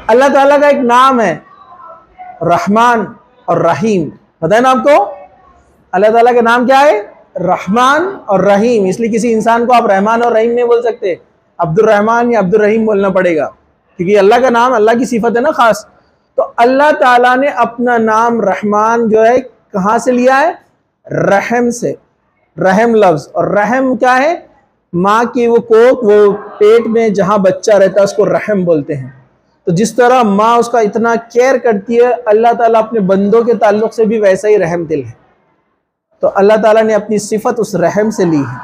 अल्लाह ताला का एक नाम है रहमान और रहीम, पता है ना आपको? अल्लाह ताला का नाम क्या है? रहमान और रहीम। इसलिए किसी इंसान को आप रहमान और रहीम नहीं बोल सकते, अब्दुल रहमान या अब्दुल रहीम बोलना पड़ेगा, क्योंकि अल्लाह का नाम, अल्लाह की सिफत है ना खास। तो अल्लाह ताला ने अपना नाम रहमान जो है कहाँ से लिया है? रहम से, रहम लफ्ज। और रहम क्या है? माँ की वो कोख, वो पेट में जहाँ बच्चा रहता है उसको रहम बोलते हैं। तो जिस तरह माँ उसका इतना केयर करती है, अल्लाह ताला अपने बंदों के ताल्लुक से भी वैसा ही रहम दिल है। तो अल्लाह ताला ने अपनी सिफत उस रहम से ली है।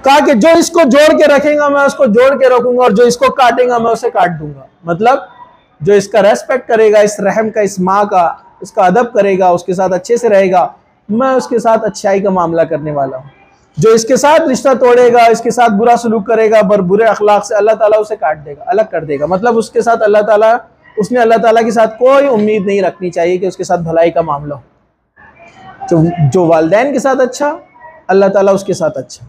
कहा कि जो इसको जोड़ के रखेगा मैं उसको जोड़ के रखूंगा और जो इसको काटेगा मैं उसे काट दूंगा। मतलब जो इसका रेस्पेक्ट करेगा, इस रहम का, इस माँ का, इसका अदब करेगा, उसके साथ अच्छे से रहेगा, मैं उसके साथ अच्छाई का मामला करने वाला हूँ। जो इसके साथ रिश्ता तोड़ेगा, इसके साथ बुरा सलूक करेगा, बुरे अखलाक से, अल्लाह ताला उसे काट देगा, अलग कर देगा। मतलब उसके साथ अल्लाह ताला, उसने अल्लाह ताला के साथ कोई उम्मीद नहीं रखनी चाहिए कि उसके साथ भलाई का मामला हो। जो वालिदैन के साथ अच्छा, अल्लाह ताला उसके साथ अच्छा।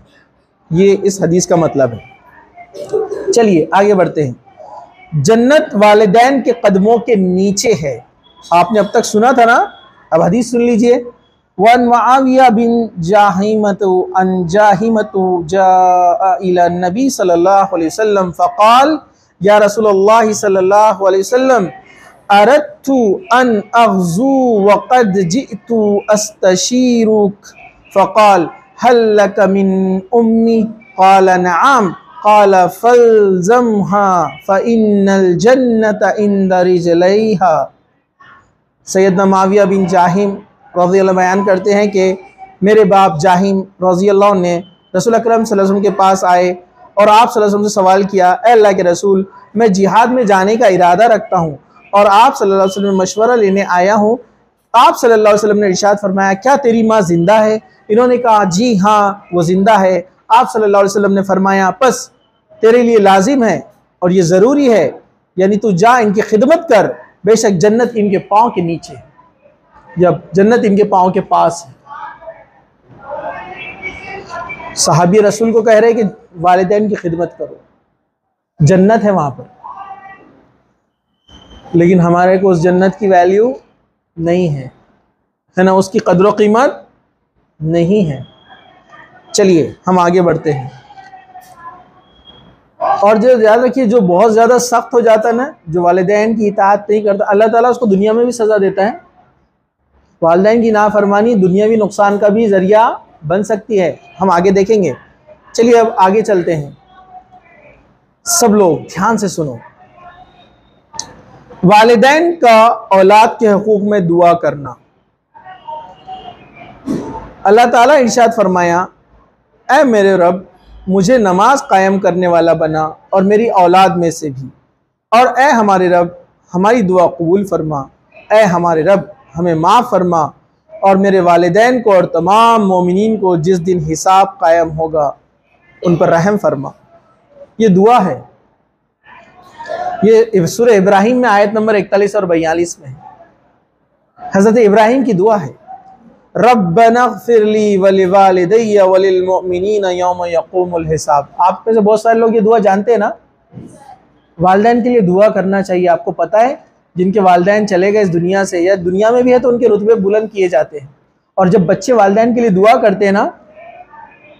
ये इस हदीस का मतलब है। चलिए आगे बढ़ते हैं। जन्नत वालिदैन के कदमों के नीचे है। आपने अब तक सुना था ना, अब हदीस सुन लीजिए। वन मुआविया बिन जाहिमतु अन जाहिमतु जाअ इला नबी सल्लल्लाहु अलैहि वसल्लम फ़क़ाल या रसूलल्लाह सल्लल्लाहु अलैहि वसल्लम अरदतु अन अग़ज़ू वक़द जिअतु अस्तशीरुक फ़क़ाल हल लक मिन उम्मी क़ाल नअम क़ाल फ़ल्ज़महा फ़इन्नल जन्नत इंद रिजलैहा। सैयदना मुआविया बिन जाहिम रज़ी अल्लाह बयान करते हैं कि मेरे बाप जाहिम रज़ी अल्लाह ने रसूल अकरम सल्लल्लाहु अलैहि वसल्लम के पास आए और आप सल्लल्लाहु अलैहि वसल्लम से सवाल किया, ए अल्लाह के रसूल, मैं जिहाद में जाने का इरादा रखता हूँ और आप सल्लल्लाहु अलैहि वसल्लम मशवरा लेने आया हूँ। आप सल्लल्लाहु अलैहि वसल्लम ने इरशाद फरमाया, क्या तेरी माँ जिंदा है? इन्होंने कहा, जी हाँ वो जिंदा है। आप सल्लल्लाहु अलैहि वसल्लम ने फरमाया, बस तेरे लिए लाजिम है और ये ज़रूरी है, यानी तू जा इनकी खिदमत कर, बेशक जन्नत इनके पाँव के नीचे है, जब जन्नत इनके पाँव के पास है। सहाबी रसूल को कह रहे हैं कि वालिदैन की खिदमत करो, जन्नत है वहाँ पर। लेकिन हमारे को उस जन्नत की वैल्यू नहीं है ना, उसकी कदर कीमत नहीं है। चलिए हम आगे बढ़ते हैं। और जो याद रखिए, जो बहुत ज़्यादा सख्त हो जाता है ना, जो वालिदैन की इताअत नहीं करता, अल्लाह ताला उसको दुनिया में भी सज़ा देता है। वालिदैन की नाफरमानी दुनियावी नुकसान का भी ज़रिया बन सकती है, हम आगे देखेंगे। चलिए अब आगे चलते हैं। सब लोग ध्यान से सुनो। वालिदैन का औलाद के हुकूक में दुआ करना। अल्लाह ताला इरशाद फरमाया, ऐ मेरे रब, मुझे नमाज कायम करने वाला बना और मेरी औलाद में से भी, और ऐ हमारे रब हमारी दुआ कबूल फरमा। ऐ हमारे रब हमें माफ़ फरमा और मेरे वालिदैन को और तमाम मोमिनीन को जिस दिन हिसाब कायम होगा उन पर रहम फरमा। ये दुआ है, ये सूरह इब्राहिम में आयत नंबर 41 और 42 में है। हज़रत इब्राहिम की दुआ है, रब्बना ग़फ़िरली वलिवालिदैया वलिलमुमिनीना यौम यक़ूमुल हिसाब। आप में से बहुत सारे लोग ये दुआ जानते हैं ना। वालिदैन के लिए दुआ करना चाहिए। आपको पता है, जिनके वालिदैन चले गए इस दुनिया से या दुनिया में भी है तो उनके रुतबे बुलंद किए जाते हैं। और जब बच्चे वालिदैन के लिए दुआ करते हैं ना,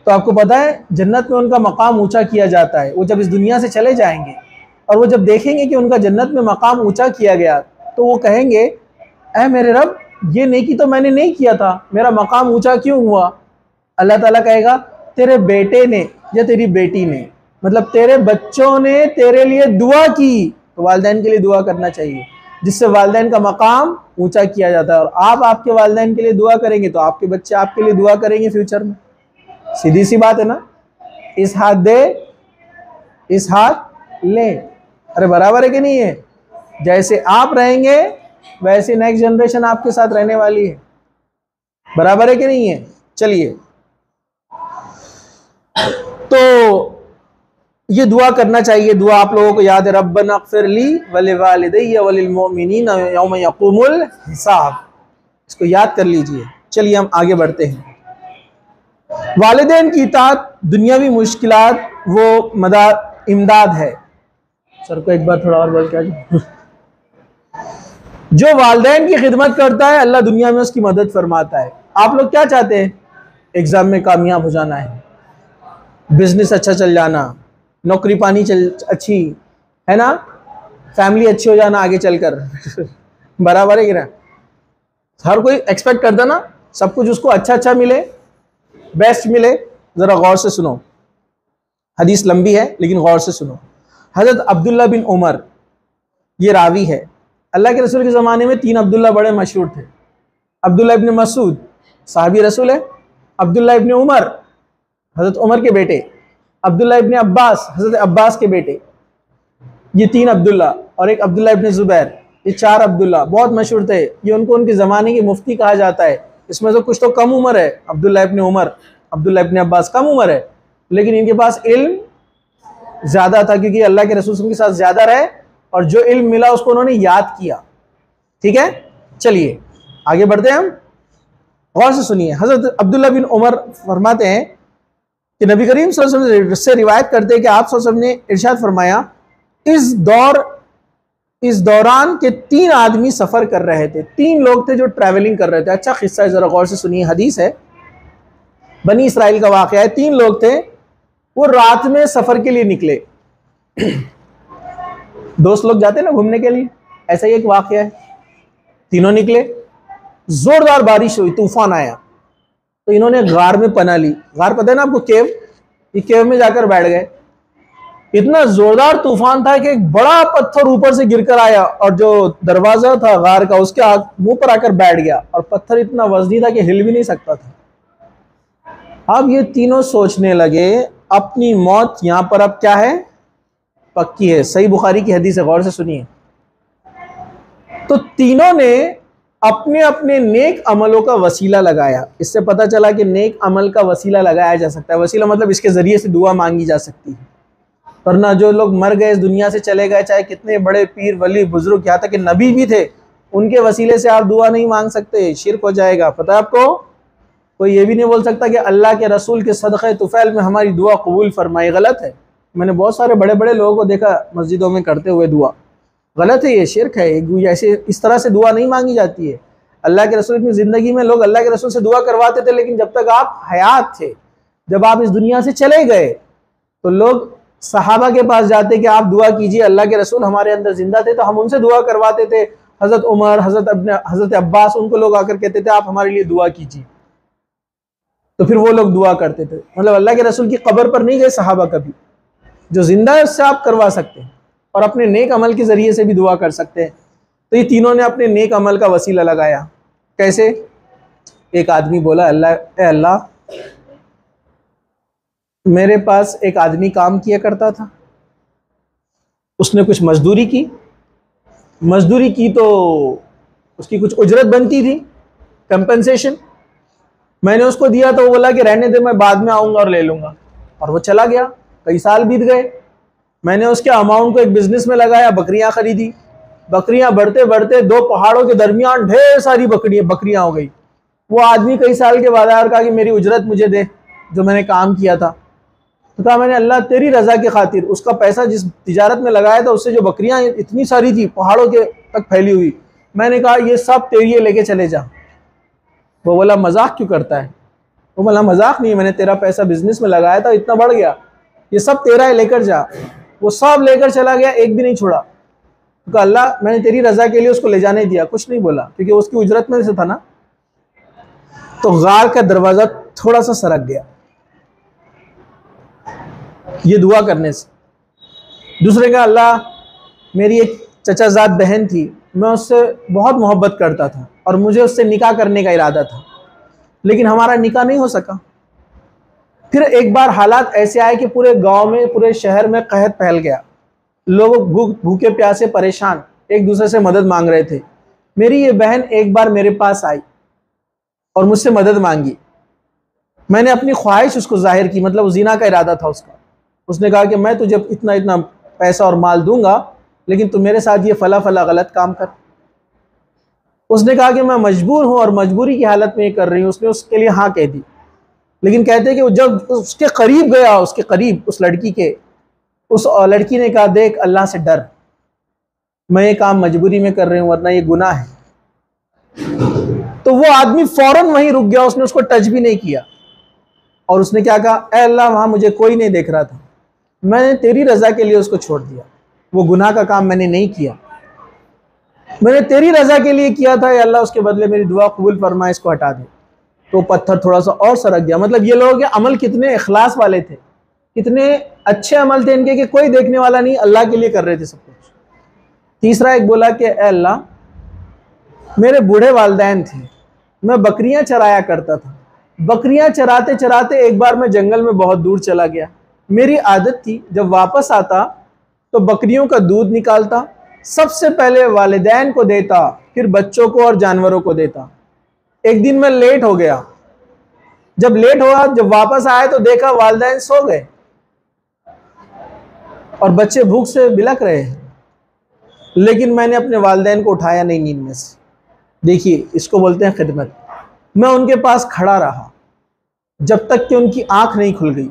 तो आपको पता है जन्नत में उनका मकाम ऊंचा किया जाता है। वो जब इस दुनिया से चले जाएंगे और वो जब देखेंगे कि उनका जन्नत में मकाम ऊंचा किया गया, तो वो कहेंगे, ऐ मेरे रब, ये नेकी तो मैंने नहीं किया था, मेरा मकाम ऊंचा क्यों हुआ? अल्लाह ताला कहेगा तेरे बेटे ने या तेरी बेटी ने, मतलब तेरे बच्चों ने तेरे लिए दुआ की। तो वालिदैन के लिए दुआ करना चाहिए, जिससे वालिदैन का मकाम ऊंचा किया जाता है। और आप आपके वालिदैन के लिए दुआ करेंगे तो आपके बच्चे आपके लिए दुआ करेंगे फ्यूचर में। सीधी सी बात है ना, इस हाथ दे इस हाथ ले, अरे बराबर है कि नहीं है? जैसे आप रहेंगे वैसे नेक्स्ट जनरेशन आपके साथ रहने वाली है, बराबर है कि नहीं है? चलिए, तो ये दुआ करना चाहिए। दुआ आप लोगों को याद है, रब्बना अग़फ़िर ली वलिवालिदैया वलिलमुमिनीना यौम यक़ूमुल हिसाब, इसको याद कर लीजिए। चलिए हम आगे बढ़ते हैं। वालिदैन की इताअत दुनियावी मुश्किलात वो मदद इमदाद है। सर को एक बार थोड़ा और बोल के जो वालिदैन की खिदमत करता है अल्लाह दुनिया में उसकी मदद फरमाता है। आप लोग क्या चाहते हैं? एग्जाम में कामयाब हो जाना है, बिजनेस अच्छा चल जाना, नौकरी पानी अच्छी है ना, फैमिली अच्छी हो जाना आगे चलकर बराबर है कि ना? हर कोई एक्सपेक्ट करता ना सब कुछ उसको अच्छा अच्छा मिले, बेस्ट मिले। जरा गौर से सुनो, हदीस लंबी है लेकिन गौर से सुनो। हजरत अब्दुल्ला बिन उमर ये रावी है। अल्लाह के रसूल के ज़माने में 3 अब्दुल्ला बड़े मशहूर थे। अब्दुल्ला इब्न मसूद साहबी रसूल है, अब्दुल्ला इब्न उमर हजरत उमर के बेटे, अब्दुल्ला इब्न अब्बास हजरत अब्बास के बेटे, ये 3 अब्दुल्ला, और एक अब्दुल्ला इब्न जुबैर, ये 4 अब्दुल्ला बहुत मशहूर थे। ये उनको उनके ज़माने के मुफ्ती कहा जाता है। इसमें से कुछ तो कम उम्र है, अब्दुल्ला इब्न उमर, अब्दुल्ला इब्न अब्बास कम उम्र है, लेकिन इनके पास इल्म ज़्यादा था क्योंकि अल्लाह के रसूल के साथ ज़्यादा रहे और जो इल्म मिला उसको उन्होंने याद किया। ठीक है, चलिए आगे बढ़ते हैं हम। गौर से सुनिए, हजरत अब्दुल्ला बिन उमर फरमाते हैं कि नबी करीम सल्लल्लाहु अलैहि वसल्लम से रिवायत करते हैं कि आप सल्लल्लाहु अलैहि वसल्लम ने इरशाद फरमाया, इस दौरान के 3 आदमी सफ़र कर रहे थे, 3 लोग थे जो ट्रैवलिंग कर रहे थे। अच्छा किस्सा है, ज़रा गौर से सुनिए। हदीस है, बनी इसराइल का वाक़या है। 3 लोग थे, वो रात में सफ़र के लिए निकले। दोस्त लोग जाते हैं ना घूमने के लिए, ऐसा ही एक वाक़या है। तीनों निकले, ज़ोरदार बारिश हुई, तूफान आया, तो इन्होंने गार में पनाह ली। गार पता है ना आपको, केव, ये केव में जाकर बैठ गए। इतना जोरदार तूफान था कि एक बड़ा पत्थर ऊपर से गिरकर आया और जो दरवाजा था गार का उसके मुंह पर आकर बैठ गया, और पत्थर इतना वजनी था कि हिल भी नहीं सकता था। अब ये तीनों सोचने लगे अपनी मौत यहां पर अब क्या है, पक्की है। सही बुखारी की हदीस है, गौर से सुनिए। तो तीनों ने अपने अपने नेक अमलों का वसीला लगाया। इससे पता चला कि नेक अमल का वसीला लगाया जा सकता है। वसीला मतलब इसके जरिए से दुआ मांगी जा सकती है। वरना जो लोग मर गए, इस दुनिया से चले गए, चाहे कितने बड़े पीर वली बुजुर्ग, यहाँ तक कि नबी भी थे, उनके वसीले से आप दुआ नहीं मांग सकते, शिर्क हो जाएगा। पता है आपको? कोई ये भी नहीं बोल सकता कि अल्लाह के रसूल के सदक़े तुफ़ैल में हमारी दुआ कबूल फरमाए। गलत है। मैंने बहुत सारे बड़े बड़े लोगों को देखा मस्जिदों में करते हुए दुआ, गलत है, ये शिर्क है। ऐसे इस तरह से दुआ नहीं मांगी जाती है। अल्लाह के रसूल की ज़िंदगी में लोग अल्लाह के रसूल से दुआ करवाते थे, लेकिन जब तक आप हयात थे, जब आप इस दुनिया से चले गए तो लोग सहाबा के पास जाते कि आप दुआ कीजिए, अल्लाह के रसूल हमारे अंदर जिंदा थे तो हम उनसे दुआ करवाते थे। हज़रत उमर, हज़रत अब्बास, उनको लोग आकर कहते थे आप हमारे लिए दुआ कीजिए, तो फिर वो लोग दुआ करते थे। मतलब अल्लाह के रसूल की कब्र पर नहीं गए सहाबा कभी। जो जिंदा है उससे आप करवा सकते हैं और अपने नेक अमल के ज़रिए से भी दुआ कर सकते हैं। तो ये तीनों ने अपने नेक अमल का वसीला लगाया। कैसे? एक आदमी बोला, अल्लाह मेरे पास एक आदमी काम किया करता था, उसने कुछ मजदूरी की तो उसकी कुछ उजरत बनती थी, कंपनसेशन। मैंने उसको दिया तो वो बोला कि रहने दे, मैं बाद में आऊँगा और ले लूँगा, और वो चला गया। कई साल बीत गए, मैंने उसके अमाउंट को एक बिजनेस में लगाया, बकरियाँ खरीदी। बकरियाँ बढ़ते बढ़ते 2 पहाड़ों के दरमियान ढेर सारी बकरियाँ हो गई। वो आदमी कई साल के बाद आया और कहा कि मेरी उजरत मुझे दे जो मैंने काम किया था। तो कहा मैंने अल्लाह तेरी रज़ा की खातिर उसका पैसा जिस तिजारत में लगाया था, उससे जो बकरियां इतनी सारी थी पहाड़ों के तक फैली हुई, मैंने कहा ये सब तेरी लेके चले जा। वो बोला मजाक क्यों करता है? वो बोला मजाक नहीं, मैंने तेरा पैसा बिजनेस में लगाया था, इतना बढ़ गया, ये सब तेरा है, लेकर जा। वो सब लेकर चला गया, एक भी नहीं छोड़ा। तो कहा अल्लाह मैंने तेरी रजा के लिए उसको ले जाने दिया, कुछ नहीं बोला क्योंकि उसकी उजरत में से था ना। तो गार का दरवाजा थोड़ा सा सरक गया ये दुआ करने से। दूसरे का अल्लाह मेरी एक चचाजाद बहन थी, मैं उससे बहुत मोहब्बत करता था और मुझे उससे निकाह करने का इरादा था, लेकिन हमारा निकाह नहीं हो सका। फिर एक बार हालात ऐसे आए कि पूरे गांव में, पूरे शहर में कहत फैल गया, लोग भूखे प्यासे परेशान एक दूसरे से मदद मांग रहे थे। मेरी ये बहन एक बार मेरे पास आई और मुझसे मदद मांगी। मैंने अपनी ख्वाहिश उसको जाहिर की, मतलब ज़िना का इरादा था उसका। उसने कहा कि मैं तुझे इतना इतना पैसा और माल दूंगा, लेकिन तू मेरे साथ ये फला फला गलत काम कर। उसने कहा कि मैं मजबूर हूँ और मजबूरी की हालत में ये कर रही हूँ। उसने उसके लिए हाँ कह दी, लेकिन कहते कि वो जब उसके करीब गया, उसके करीब उस लड़की के, उस लड़की ने कहा देख अल्लाह से डर, मैं ये काम मजबूरी में कर रही हूँ वरना ये गुनाह है। तो वो आदमी फौरन वहीं रुक गया, उसने उसको टच भी नहीं किया और उसने क्या कहा, ऐ अल्लाह वहां मुझे कोई नहीं देख रहा था, मैंने तेरी रजा के लिए उसको छोड़ दिया, वो गुनाह का काम मैंने नहीं किया, मैंने तेरी रजा के लिए किया था, या अल्लाह उसके बदले मेरी दुआ कबूल फरमा, इसको हटा दे। तो पत्थर थोड़ा सा और सरक गया। मतलब ये लोग अमल कितने इखलास वाले थे, कितने अच्छे अमल थे इनके कि कोई देखने वाला नहीं, अल्लाह के लिए कर रहे थे सब कुछ। तीसरा एक बोला कि ऐ अल्लाह मेरे बूढ़े वालिदैन थे, मैं बकरियां चराया करता था, बकरियां चराते चराते एक बार मैं जंगल में बहुत दूर चला गया। मेरी आदत थी जब वापस आता तो बकरियों का दूध निकालता, सबसे पहले वालिदैन को देता, फिर बच्चों को और जानवरों को देता। एक दिन मैं लेट हो गया, जब लेट हुआ, जब वापस आए तो देखा वालिदैन सो गए और बच्चे भूख से बिलक रहे हैं, लेकिन मैंने अपने वालिदैन को उठाया नहीं नींद में से। देखिए इसको बोलते हैं खिदमत। मैं उनके पास खड़ा रहा जब तक कि उनकी आंख नहीं खुल गई।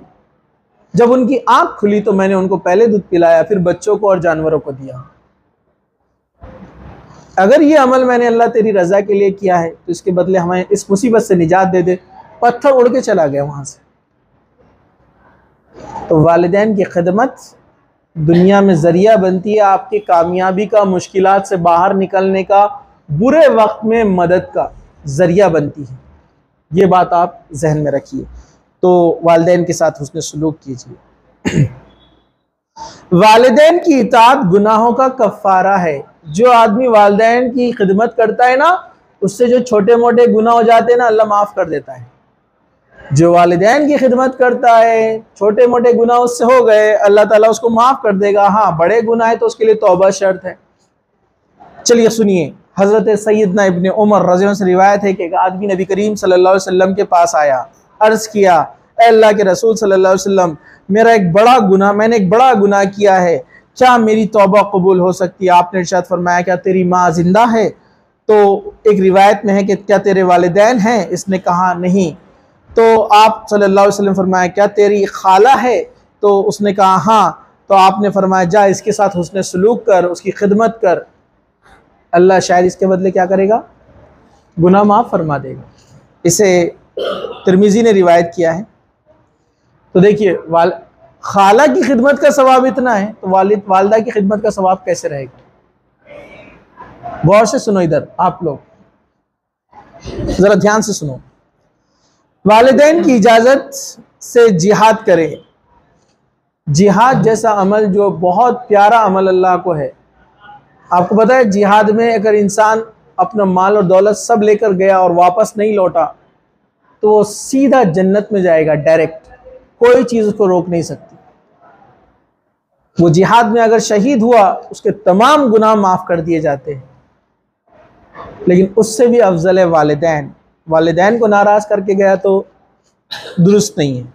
जब उनकी आंख खुली तो मैंने उनको पहले दूध पिलाया, फिर बच्चों को और जानवरों को दिया। अगर ये अमल मैंने अल्लाह तेरी रजा के लिए किया है तो इसके बदले हमें इस मुसीबत से निजात दे दे। पत्थर उड़ के चला गया वहां से। तो वालिदैन की खिदमत दुनिया में जरिया बनती है आपकी कामयाबी का, मुश्किलात से बाहर निकलने का, बुरे वक्त में मदद का जरिया बनती है। ये बात आप जहन में रखिए। तो वालिदैन के साथ हुस्न सलूक कीजिए। वालिदैन की इताअत गुनाहों का कफ़ारा है। जो आदमी वालिदैन की खिदमत करता है ना, उससे जो छोटे मोटे गुनाह हो जाते हैं ना, अल्लाह माफ़ कर देता है। जो वालिदैन की खिदमत करता है, छोटे मोटे गुनाह उससे हो गए, अल्लाह ताला उसको माफ़ कर देगा। हाँ, बड़े गुनाह है तो उसके लिए तौबा शर्त है। चलिए सुनिए, हज़रत सैयदना इब्न उमर रज़ी अल्लाह से रिवायत है कि एक आदमी नबी करीम सल्लल्लाहु अलैहि वसल्लम के पास आया, अर्ज़ किया, ऐ अल्लाह के रसूल सल्लल्लाहु अलैहि वसल्लम, मैंने एक बड़ा गुनाह किया है, क्या मेरी तौबा कबूल हो सकती है? आपने इरशाद फरमाया, क्या तेरी माँ जिंदा है? तो एक रिवायत में है कि क्या तेरे वालिदैन हैं? इसने कहा नहीं। तो आप सल्लल्लाहु अलैहि वसल्लम फरमाया, क्या तेरी खाला है? तो उसने कहा हाँ। तो आपने फरमाया, जा इसके साथ हुस्न सलूक कर, उसकी खिदमत कर, अल्लाह शायद इसके बदले क्या करेगा, गुनाह माफ़ फरमा देगा। इसे तिरमिज़ी ने रिवायत किया है। तो देखिए, खाला की खिदमत का सवाब इतना है तो वालिदा की खिदमत का सवाब कैसे रहेगा? गौर से सुनो, इधर आप लोग जरा ध्यान से सुनो। वालिदैन की इजाज़त से जिहाद करें। जिहाद जैसा अमल जो बहुत प्यारा अमल अल्लाह को है। आपको पता है जिहाद में अगर इंसान अपना माल और दौलत सब लेकर गया और वापस नहीं लौटा तो वो सीधा जन्नत में जाएगा डायरेक्ट, कोई चीज़ उसको रोक नहीं सकती। वो जिहाद में अगर शहीद हुआ उसके तमाम गुनाह माफ़ कर दिए जाते हैं। लेकिन उससे भी अफजल है वालिदैन। वालिदैन को नाराज़ करके गया तो दुरुस्त नहीं है।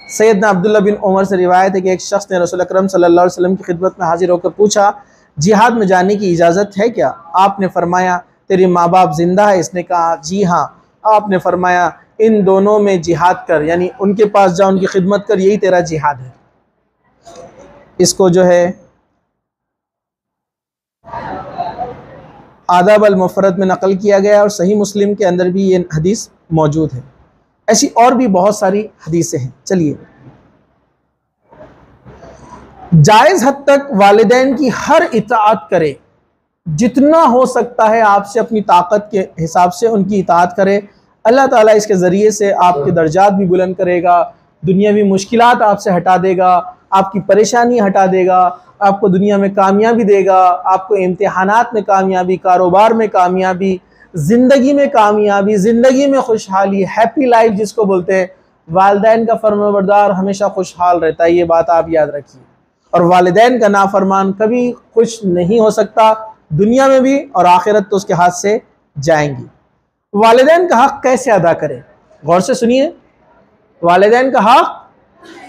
सैयदना अब्दुल्ला बिन उमर से रिवायत है कि एक शख्स ने रसूल अकरम सल्लल्लाहु अलैहि वसल्लम की खिदमत में हाजिर होकर पूछा, जिहाद में जाने की इजाज़त है क्या? आपने फरमाया, तेरे माँ बाप जिंदा है? इसने कहा जी हाँ। आपने फरमाया, इन दोनों में जिहाद कर, यानी उनके पास जा, उनकी खिदमत कर, यही तेरा जिहाद है। इसको जो है आदाब अल मुफरद में नकल किया गया और सही मुस्लिम के अंदर भी ये हदीस मौजूद है। ऐसी और भी बहुत सारी हदीसें हैं। चलिए, जायज़ हद तक वालिदैन की हर इताअत करे। जितना हो सकता है आपसे अपनी ताकत के हिसाब से उनकी इताअत करें। अल्लाह ताला इसके ज़रिए से आपके दर्जात भी बुलंद करेगा, दुनियावी मुश्किलात आपसे हटा देगा, आपकी परेशानी हटा देगा, आपको दुनिया में कामयाबी देगा, आपको इम्तिहानात में कामयाबी, कारोबार में कामयाबी, ज़िंदगी में कामयाबी, ज़िंदगी में खुशहाली, हैप्पी लाइफ जिसको बोलते हैं। वालिदैन का फरमाबरदार हमेशा खुशहाल रहता है, ये बात आप याद रखिए। और वालिदैन का नाफरमान कभी खुश नहीं हो सकता, दुनिया में भी, और आखिरत तो उसके हाथ से जाएंगी। वालिदैन का हक कैसे अदा करें, गौर से सुनिए। वालिदैन का हक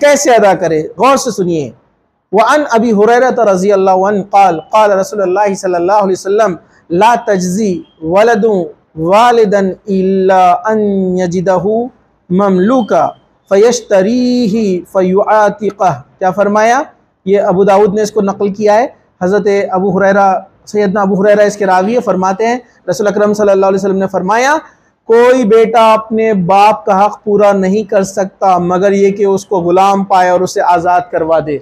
कैसे अदा करें, गौर से सुनिए। वअन अबी हुरैरा रज़ियल्लाहु अन्हु क़ाल क़ाल रसूलुल्लाह सल्लल्लाहु अलैहि वसल्लम ला तजज़ी वलदु वालिदन इल्ला अन यजिदहु ममलूका फ़यश्तरीही फ़युआतिक़ह। क्या फरमाया? ये अबू दाऊद ने इसको नकल किया है। हज़रत अबू हुरैरा, सैयदना अबू हुरैरा इसके रावी है, फरमाते हैं रसूल अकरम सल्लल्लाहु अलैहि वसल्लम ने फरमाया, कोई बेटा अपने बाप का हक पूरा नहीं कर सकता मगर ये कि उसको गुलाम पाए और उसे आज़ाद करवा दे।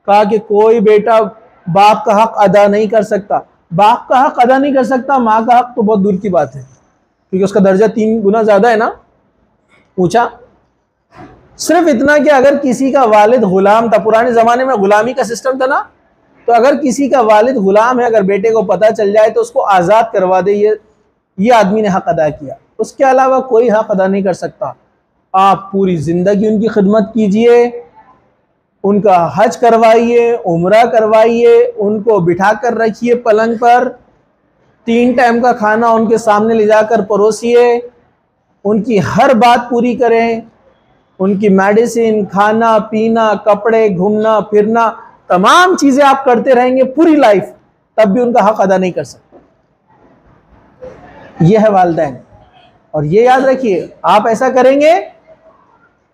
कहा कि कोई बेटा बाप का हक अदा नहीं कर सकता। बाप का हक अदा नहीं कर सकता, माँ का हक तो बहुत दूर की बात है, क्योंकि उसका दर्जा 3 गुना ज़्यादा है ना, ऊंचा। सिर्फ इतना कि अगर किसी का वालिद गुलाम था, पुराने ज़माने में गुलामी का सिस्टम था ना, तो अगर किसी का वालिद गुलाम है, अगर बेटे को पता चल जाए तो उसको आज़ाद करवा दे, ये आदमी ने हक अदा किया। उसके अलावा कोई हक अदा नहीं कर सकता। आप पूरी ज़िंदगी उनकी खिदमत कीजिए, उनका हज करवाइए, उम्रा करवाइए, उनको बिठा कर रखिए पलंग पर, 3 टाइम का खाना उनके सामने ले जाकर परोसिए, उनकी हर बात पूरी करें, उनकी मेडिसिन, खाना पीना, कपड़े, घूमना फिरना, तमाम चीज़ें आप करते रहेंगे पूरी लाइफ, तब भी उनका हक अदा नहीं कर सकते। यह है वालिदैन। और ये याद रखिए, आप ऐसा करेंगे,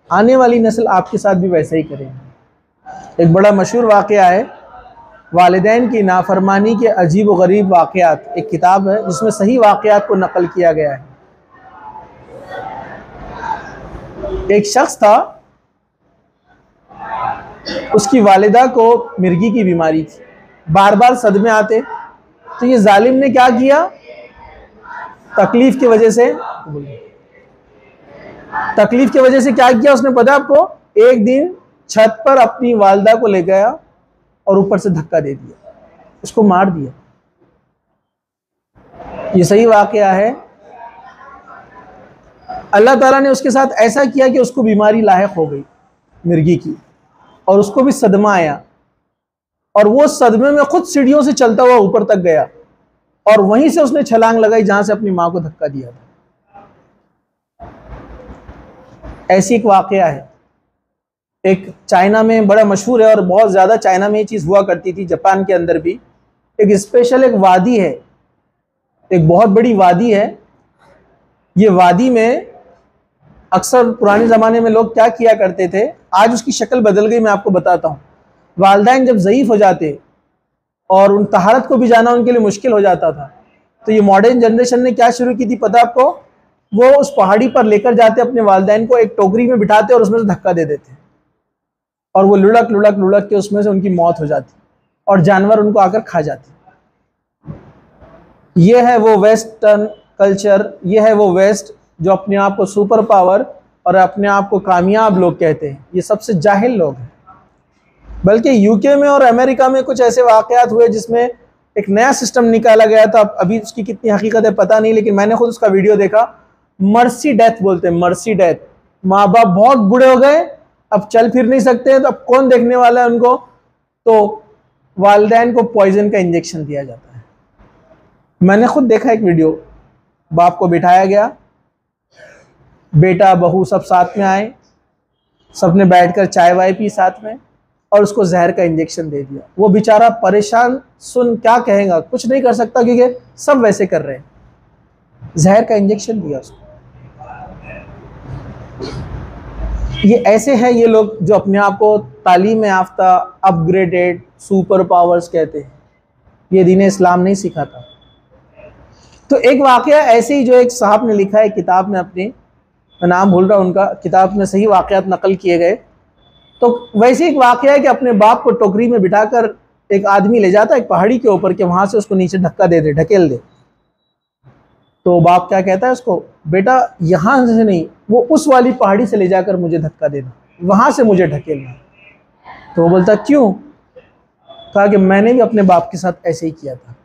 आने वाली नस्ल आपके साथ भी वैसा ही करेंगे। एक बड़ा मशहूर वाक़या है वालिदैन की नाफरमानी के अजीब व गरीब वाक़यात, एक किताब है जिसमें सही वाक़यात को नकल किया गया है। एक शख्स था, उसकी वालिदा को मिर्गी की बीमारी थी, बार बार सदमे आते। तो ये जालिम ने क्या किया, तकलीफ की वजह से क्या किया उसने, पता आपको? एक दिन छत पर अपनी वालिदा को ले गया और ऊपर से धक्का दे दिया, उसको मार दिया। ये सही वाक़या है। अल्लाह ताला ने उसके साथ ऐसा किया कि उसको बीमारी लाहिक हो गई मिर्गी की, और उसको भी सदमा आया, और वो सदमे में खुद सीढ़ियों से चलता हुआ ऊपर तक गया, और वहीं से उसने छलांग लगाई जहां से अपनी माँ को धक्का दिया था। ऐसी एक वाक़या है। एक चाइना में बड़ा मशहूर है, और बहुत ज़्यादा चाइना में ये चीज़ हुआ करती थी, जापान के अंदर भी। एक स्पेशल एक वादी है, एक बहुत बड़ी वादी है। ये वादी में अक्सर पुराने ज़माने में लोग क्या किया करते थे, आज उसकी शक्ल बदल गई, मैं आपको बताता हूँ। वालिदैन जब ज़ईफ़ हो जाते और उन तहारत को भी जाना उनके लिए मुश्किल हो जाता था, तो ये मॉडर्न जनरेशन ने क्या शुरू की थी पता आपको? वो उस पहाड़ी पर लेकर जाते अपने वालिदैन को, एक टोकरी में बिठाते और उसमें से धक्का दे देते, और वो लुढ़क लुढ़क लुढ़क के उसमें से उनकी मौत हो जाती, और जानवर उनको आकर खा जाते। ये है वो वेस्टर्न कल्चर, ये है वो वेस्ट जो अपने आप को सुपर पावर और अपने आप को कामयाब लोग कहते हैं। ये सबसे जाहिल लोग हैं। बल्कि यूके में और अमेरिका में कुछ ऐसे वाक़यात हुए जिसमें एक नया सिस्टम निकाला गया था। अभी उसकी कितनी हकीकत है पता नहीं, लेकिन मैंने खुद उसका वीडियो देखा। मर्सी डेथ बोलते हैं, मर्सी डेथ। माँ बाप बहुत बूढ़े हो गए, अब चल फिर नहीं सकते, तो अब कौन देखने वाला है उनको? तो वालिदैन को पॉइजन का इंजेक्शन दिया जाता है। मैंने खुद देखा एक वीडियो, बाप को बिठाया गया, बेटा बहू सब साथ में आए, सबने बैठकर चाय वाय पी साथ में, और उसको जहर का इंजेक्शन दे दिया। वो बेचारा परेशान, सुन क्या कहेगा, कुछ नहीं कर सकता क्योंकि सब वैसे कर रहे हैं। जहर का इंजेक्शन दिया उसको। ये ऐसे हैं ये लोग जो अपने आप को तालीम याफ्ता, अपग्रेडेड, सुपर पावर्स कहते हैं। ये दीन इस्लाम नहीं सिखाता। तो एक वाक़या ऐसे ही जो एक साहब ने लिखा है किताब में अपनी, मैं नाम भूल रहा हूँ उनका, किताब में सही वाक़यात नकल किए गए। तो वैसे एक वाक़या है कि अपने बाप को टोकरी में बिठाकर एक आदमी ले जाता है एक पहाड़ी के ऊपर के वहां से उसको नीचे धक्का दे दे, ढकेल दे। तो बाप क्या कहता है उसको, बेटा यहां से नहीं, वो उस वाली पहाड़ी से ले जाकर मुझे धक्का देना, वहां से मुझे ढकेलना। तो वो बोलता क्यों? कहा कि मैंने भी अपने बाप के साथ ऐसे ही किया था,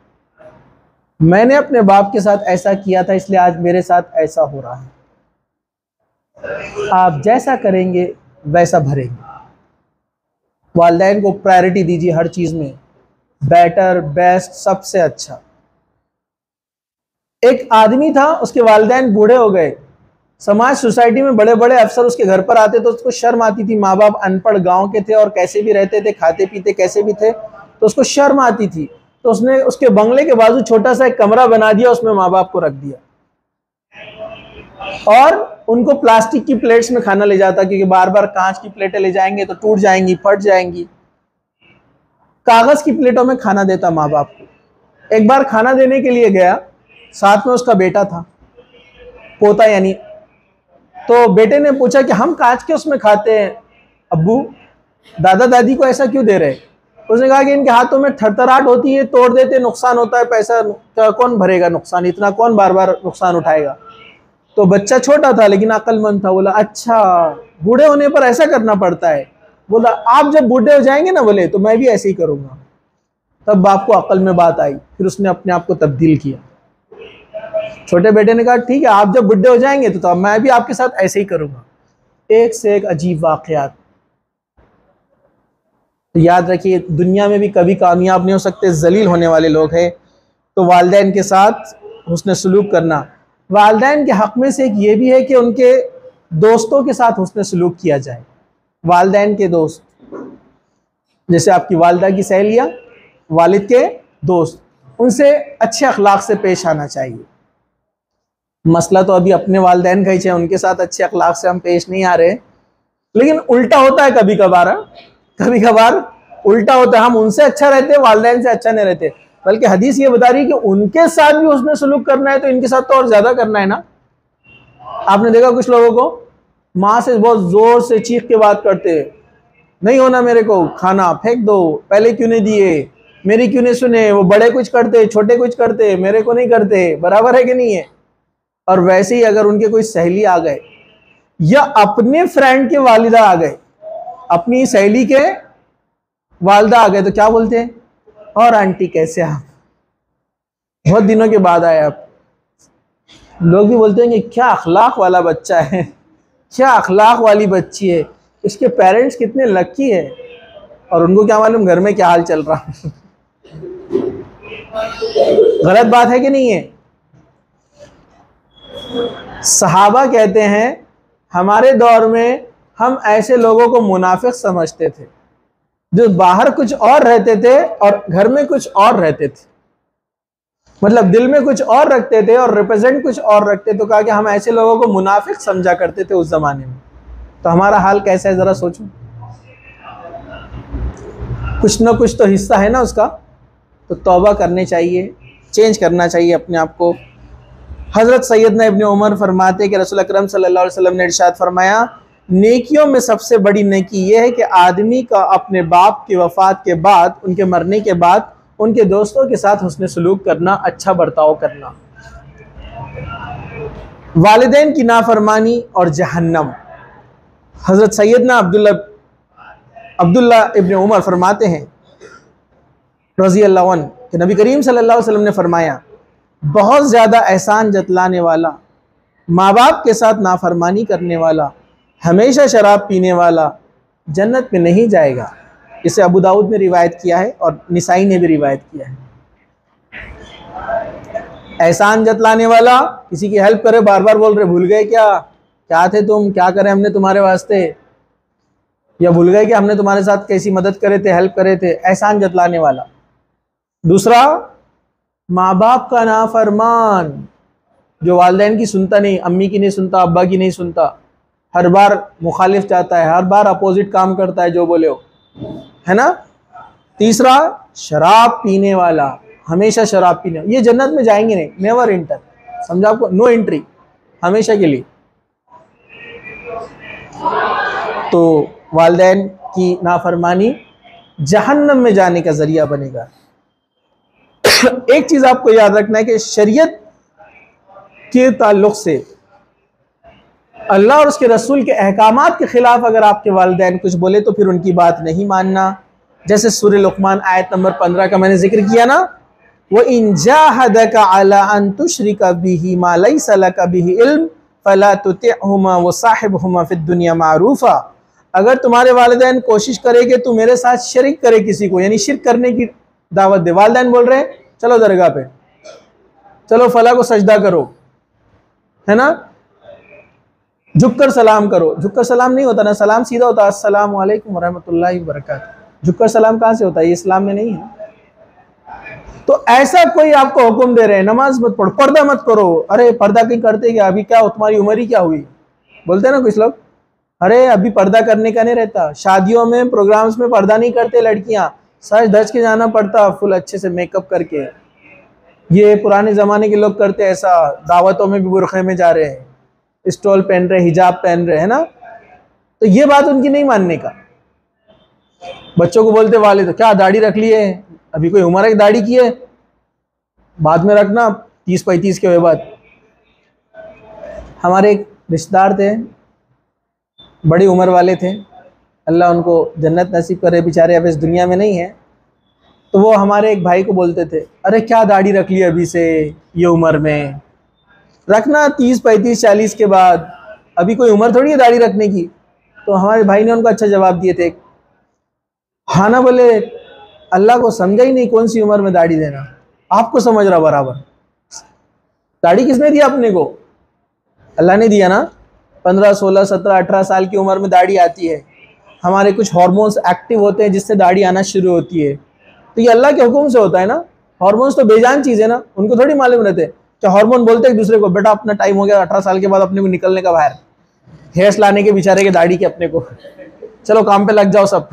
मैंने अपने बाप के साथ ऐसा किया था, इसलिए आज मेरे साथ ऐसा हो रहा है। आप जैसा करेंगे वैसा भरेंगे। वालिदैन को प्रायोरिटी दीजिए हर चीज में, बेटर, बेस्ट, सबसे अच्छा। एक आदमी था, उसके वालिदैन बूढ़े हो गए। समाज सोसाइटी में बड़े बड़े अफसर उसके घर पर आते तो उसको शर्म आती थी। माँ बाप अनपढ़ गांव के थे और कैसे भी रहते थे, खाते पीते कैसे भी थे, तो उसको शर्म आती थी। तो उसने उसके बंगले के बाजू छोटा सा एक कमरा बना दिया, उसमें माँ बाप को रख दिया और उनको प्लास्टिक की प्लेट्स में खाना ले जाता, क्योंकि बार बार कांच की प्लेटें ले जाएंगे तो टूट जाएंगी, फट जाएंगी। कागज की प्लेटों में खाना देता माँ बाप को। एक बार खाना देने के लिए गया, साथ में उसका बेटा था, पोता यानी। तो बेटे ने पूछा कि हम कांच के उसमें खाते हैं अब्बू, दादा दादी को ऐसा क्यों दे रहे? उसने कहा कि इनके हाथों में थरथराहट होती है, तोड़ देते, नुकसान होता है, पैसा कौन भरेगा नुकसान, इतना कौन बार बार नुकसान उठाएगा। तो बच्चा छोटा था लेकिन अक्लमंद था, बोला अच्छा बूढ़े होने पर ऐसा करना पड़ता है। बोला आप जब बूढ़े हो जाएंगे ना, बोले तो मैं भी ऐसे ही करूंगा। तब बाप को अकल में बात आई, फिर उसने अपने आप को तब्दील किया। छोटे बेटे ने कहा ठीक है, आप जब बुढ़े हो जाएंगे तो मैं भी आपके साथ ऐसे ही करूंगा। एक से एक अजीब वाकयात। तो याद रखिए, दुनिया में भी कभी कामयाब नहीं हो सकते, जलील होने वाले लोग हैं। तो वालिदैन के साथ हुस्न सलूक करना। वालिदैन के हक में से एक ये भी है कि उनके दोस्तों के साथ हुस्न सलूक किया जाए। वालिदैन के दोस्त, जैसे आपकी वालिदा की सहेलियाँ, वालिद के दोस्त, उनसे अच्छे अखलाक से पेश आना चाहिए। मसला तो अभी अपने वालिदैन का ही है, उनके साथ अच्छे अखलाक से हम पेश नहीं आ रहे, लेकिन उल्टा होता है कभी कभार। कभी कभार उल्टा होता है, हम उनसे अच्छा रहते, वालिदैन से अच्छा नहीं रहते। बल्कि हदीस ये बता रही है कि उनके साथ भी उसने सलूक करना है तो इनके साथ तो और ज्यादा करना है ना। आपने देखा कुछ लोगों को माँ से बहुत जोर से चीख के बात करते, नहीं होना मेरे को खाना, फेंक दो, पहले क्यों नहीं दिए, मेरी क्यों नहीं सुने। वो बड़े कुछ करते, छोटे कुछ करते, मेरे को नहीं करते। बराबर है कि नहीं है? और वैसे ही अगर उनके कोई सहेली आ गए या अपने फ्रेंड के वालिदा आ गए, अपनी सहेली के वालिदा आ गए, तो क्या बोलते हैं, और आंटी कैसे आप, बहुत दिनों के बाद आए आप। लोग भी बोलते हैं कि क्या अखलाक वाला बच्चा है, क्या अखलाक वाली बच्ची है, इसके पेरेंट्स कितने लकी है। और उनको क्या मालूम घर में क्या हाल चल रहा है। गलत बात है कि नहीं है? सहाबा कहते हैं हमारे दौर में हम ऐसे लोगों को मुनाफिक समझते थे, जो बाहर कुछ और रहते थे और घर में कुछ और रहते थे। मतलब दिल में कुछ और रखते थे और रिप्रेजेंट कुछ और रखते। तो कहा कि हम ऐसे लोगों को मुनाफिक समझा करते थे उस जमाने में। तो हमारा हाल कैसा है जरा सोचो। कुछ ना कुछ तो हिस्सा है ना उसका। तो तौबा करने चाहिए, चेंज करना चाहिए अपने आप को। हजरत सैयदना इब्न उमर फरमाते कि रसूल अकरम सल्लल्लाहु अलैहि वसल्लम ने इरशाद फरमाया, नेकियों में सबसे बड़ी नेकी यह है कि आदमी का अपने बाप की वफात के बाद, उनके मरने के बाद, उनके दोस्तों के साथ हुस्न सलूक करना, अच्छा बर्ताव करना। वालिदैन की नाफरमानी और जहन्नम। हजरत सैयदना अब्दुल्ला इब्न उमर फरमाते हैं रज़ी अल्लाह अन्हु कि नबी करीम सल्लल्लाहु अलैहि वसल्लम ने फरमाया, बहुत ज़्यादा एहसान जतलाने वाला, माँ बाप के साथ नाफरमानी करने वाला, हमेशा शराब पीने वाला जन्नत में नहीं जाएगा। इसे अबू दाऊद ने रिवायत किया है और निसाई ने भी रिवायत किया है। एहसान जतलाने वाला, किसी की हेल्प करे, बार बार बोल रहे भूल गए क्या थे तुम, क्या करें हमने तुम्हारे वास्ते, या भूल गए कि हमने तुम्हारे साथ कैसी मदद करे थे, हेल्प करे थे। एहसान जतलाने वाला। दूसरा, माँ बाप का नाफरमान, जो वालिदैन की सुनता नहीं, अम्मी की नहीं सुनता, अब्बा की नहीं सुनता, हर बार मुखालिफ चाहता है, हर बार अपोजिट काम करता है जो बोले हो, है ना। तीसरा, शराब पीने वाला, हमेशा शराब पीने, ये जन्नत में जाएंगे नहीं, नेवर इंटर, समझा आपको, नो एंट्री, हमेशा के लिए। तो वालिदैन की नाफरमानी जहन्नम में जाने का जरिया बनेगा। एक चीज आपको याद रखना है कि शरीयत के ताल्लुक से अल्लाह और उसके रसूल के अहकामात के खिलाफ अगर आपके वालिदैन कुछ बोले तो फिर उनकी बात नहीं मानना। जैसे सूरह लुक़मान आयत नंबर 15 का मैंने जिक्र किया ना, वो इन जाहदका अला अन तुश्रिका बिही मा लैसा लका बिही इल्म फला तुतिअहुमा व साहिबहुमा फिद दुनिया मारूफा। अगर तुम्हारे वालिदैन कोशिश करे कि तू मेरे साथ शरीक करे किसी को, यानी शिरक करने की दावत दे, वालिदैन बोल रहे हैं चलो दरगाह पे, चलो फला को सजदा करो, है ना, झुककर सलाम करो। झुककर सलाम नहीं होता ना, सलाम सीधा होता है अस्सलामु अलैकुम व रहमतुल्लाहि व बरकातहू। झुककर सलाम कहाँ से होता है, ये इस्लाम में नहीं है। तो ऐसा कोई आपको हुक्म दे रहे हैं नमाज मत पढ़ो, पर्दा मत करो, अरे पर्दा कहीं करते क्या, अभी क्या तुम्हारी उम्र ही क्या हुई, बोलते हैं ना कुछ लोग, अरे अभी पर्दा करने का नहीं रहता, शादियों में प्रोग्राम्स में पर्दा नहीं करते लड़कियां, सच धज के जाना पड़ता फुल अच्छे से मेकअप करके। ये पुराने ज़माने के लोग करते ऐसा, दावतों में भी बुरखे में जा रहे हैं, स्टॉल पहन रहे, हिजाब पहन रहे, है ना। तो ये बात उनकी नहीं मानने का। बच्चों को बोलते वाले तो क्या दाढ़ी रख लिए, अभी कोई उम्र है दाढ़ी की है, बाद में रखना 30-35 के बाद। हमारे एक रिश्तेदार थे, बड़ी उम्र वाले थे, अल्लाह उनको जन्नत नसीब करे, बेचारे अब इस दुनिया में नहीं है। तो वो हमारे एक भाई को बोलते थे, अरे क्या दाढ़ी रख ली अभी से, ये उम्र में रखना 30-35-40 के बाद, अभी कोई उम्र थोड़ी है दाढ़ी रखने की। तो हमारे भाई ने उनको अच्छा जवाब दिए थे, हाँ ना, बोले अल्लाह को समझा ही नहीं कौन सी उम्र में दाढ़ी देना, आपको समझ रहा बराबर। दाढ़ी किसने दिया अपने को, अल्लाह ने दिया ना। 15, 16, 17, 18 साल की उम्र में दाढ़ी आती है, हमारे कुछ हार्मोन्स एक्टिव होते हैं जिससे दाढ़ी आना शुरू होती है। तो ये अल्लाह के हुक्म से होता है ना। हार्मोन्स तो बेजान चीज़ है ना, उनको थोड़ी मालूम रहते। क्या हार्मोन बोलते हैं एक दूसरे को, बेटा अपना टाइम हो गया, 18 साल के बाद अपने को निकलने का बाहर, हेयर्स लाने के बेचारे के दाढ़ी के अपने को, चलो काम पे लग जाओ सब।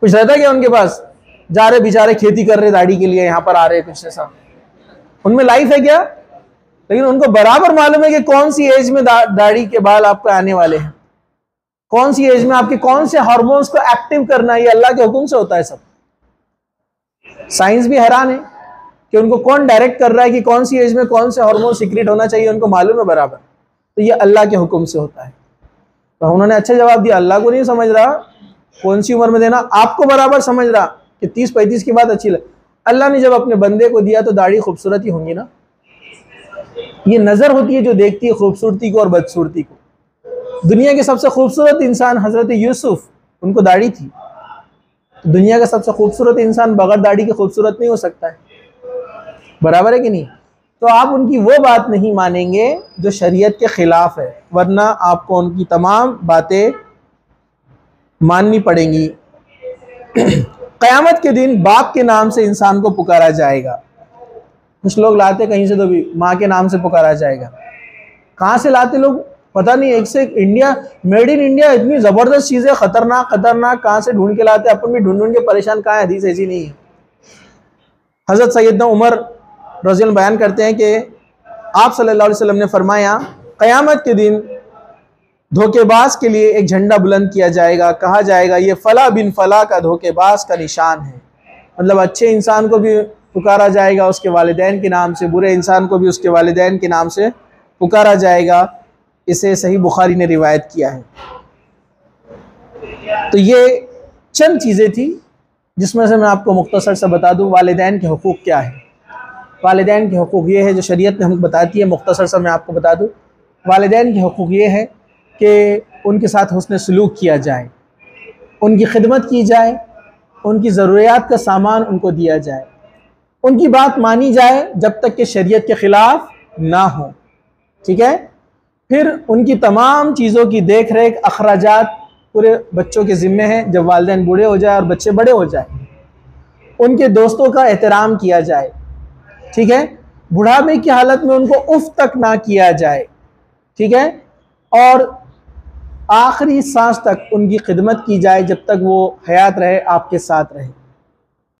कुछ रहता क्या उनके पास, जा रहे बेचारे खेती कर रहे दाढ़ी के लिए, यहाँ पर आ रहे कुछ ऐसा, उनमें लाइफ है क्या। लेकिन उनको बराबर मालूम है कि कौन सी एज में दाढ़ी के बाल आपको आने वाले हैं, कौन सी एज में आपके कौन से हार्मोन्स को एक्टिव करना है, ये अल्लाह के हुक्म से होता है सब। साइंस भी हैरान है कि उनको कौन डायरेक्ट कर रहा है कि कौन सी एज में कौन से हार्मोन सीक्रेट होना चाहिए, उनको मालूम है बराबर। तो ये अल्लाह के हुक्म से होता है। तो उन्होंने अच्छा जवाब दिया, अल्लाह को नहीं समझ रहा कौन सी उम्र में देना, आपको बराबर समझ रहा कि 30-35 की बात अच्छी लगे। अल्लाह ने जब अपने बंदे को दिया तो दाढ़ी खूबसूरत ही होंगी ना। ये नज़र होती है जो देखती है खूबसूरती को और बदसूरती को। दुनिया के सबसे खूबसूरत इंसान हज़रत यूसुफ, उनको दाढ़ी थी। तो दुनिया का सबसे खूबसूरत इंसान बगैर दाढ़ी के खूबसूरत नहीं हो सकता है, बराबर है कि नहीं। तो आप उनकी वो बात नहीं मानेंगे जो शरीयत के ख़िलाफ़ है, वरना आपको उनकी तमाम बातें माननी पड़ेंगी। क़यामत के दिन बाप के नाम से इंसान को पुकारा जाएगा। कुछ लोग लाते कहीं से, तो भी माँ के नाम से पुकारा जाएगा। कहाँ से लाते लोग पता नहीं, एक से एक इंडिया, मेड इन इंडिया, इतनी ज़बरदस्त चीज़ें, ख़तरनाक खतरनाक कहाँ से ढूंढ के लाते, अपन भी ढूंढ के परेशान। कहाँ है, हदीस ऐसी नहीं है। हज़रत सैयदना उमर रज़ियल्लाहु बयान करते हैं कि आप सल्लल्लाहु अलैहि वसल्लम ने फरमाया, क़यामत के दिन धोखेबाज के लिए एक झंडा बुलंद किया जाएगा, कहा जाएगा ये फ़ला बिन फ़ला का धोखेबाज का निशान है। मतलब अच्छे इंसान को भी पुकारा जाएगा उसके वालिदैन के नाम से, बुरे इंसान को भी उसके वालिदैन के नाम से पुकारा जाएगा। इसे सही बुखारी ने रिवायत किया है। तो ये चंद चीज़ें थी जिसमें से मैं आपको मुख्तसर से बता दूं वालिदैन के हुकूक़ क्या है। वालिदैन के हुकूक़ ये है जो शरीयत ने हमको बताती है, मुख्तसर से मैं आपको बता दूं। वालिदैन के हुकूक़ ये है कि उनके साथ हुस्न सलूक किया जाए, उनकी खिदमत की जाए, उनकी ज़रूरियात का सामान उनको दिया जाए, उनकी बात मानी जाए जब तक कि शरीयत के ख़िलाफ़ ना हो, ठीक है। फिर उनकी तमाम चीज़ों की देख रेख, अखराजात पूरे बच्चों के ज़िम्मे हैं जब वालिदैन बूढ़े हो जाए और बच्चे बड़े हो जाए। उनके दोस्तों का एहतराम किया जाए, ठीक है। बुढ़ापे की हालत में उनको उफ तक ना किया जाए, ठीक है। और आखिरी सांस तक उनकी खिदमत की जाए जब तक वो हयात रहे, आपके साथ रहे।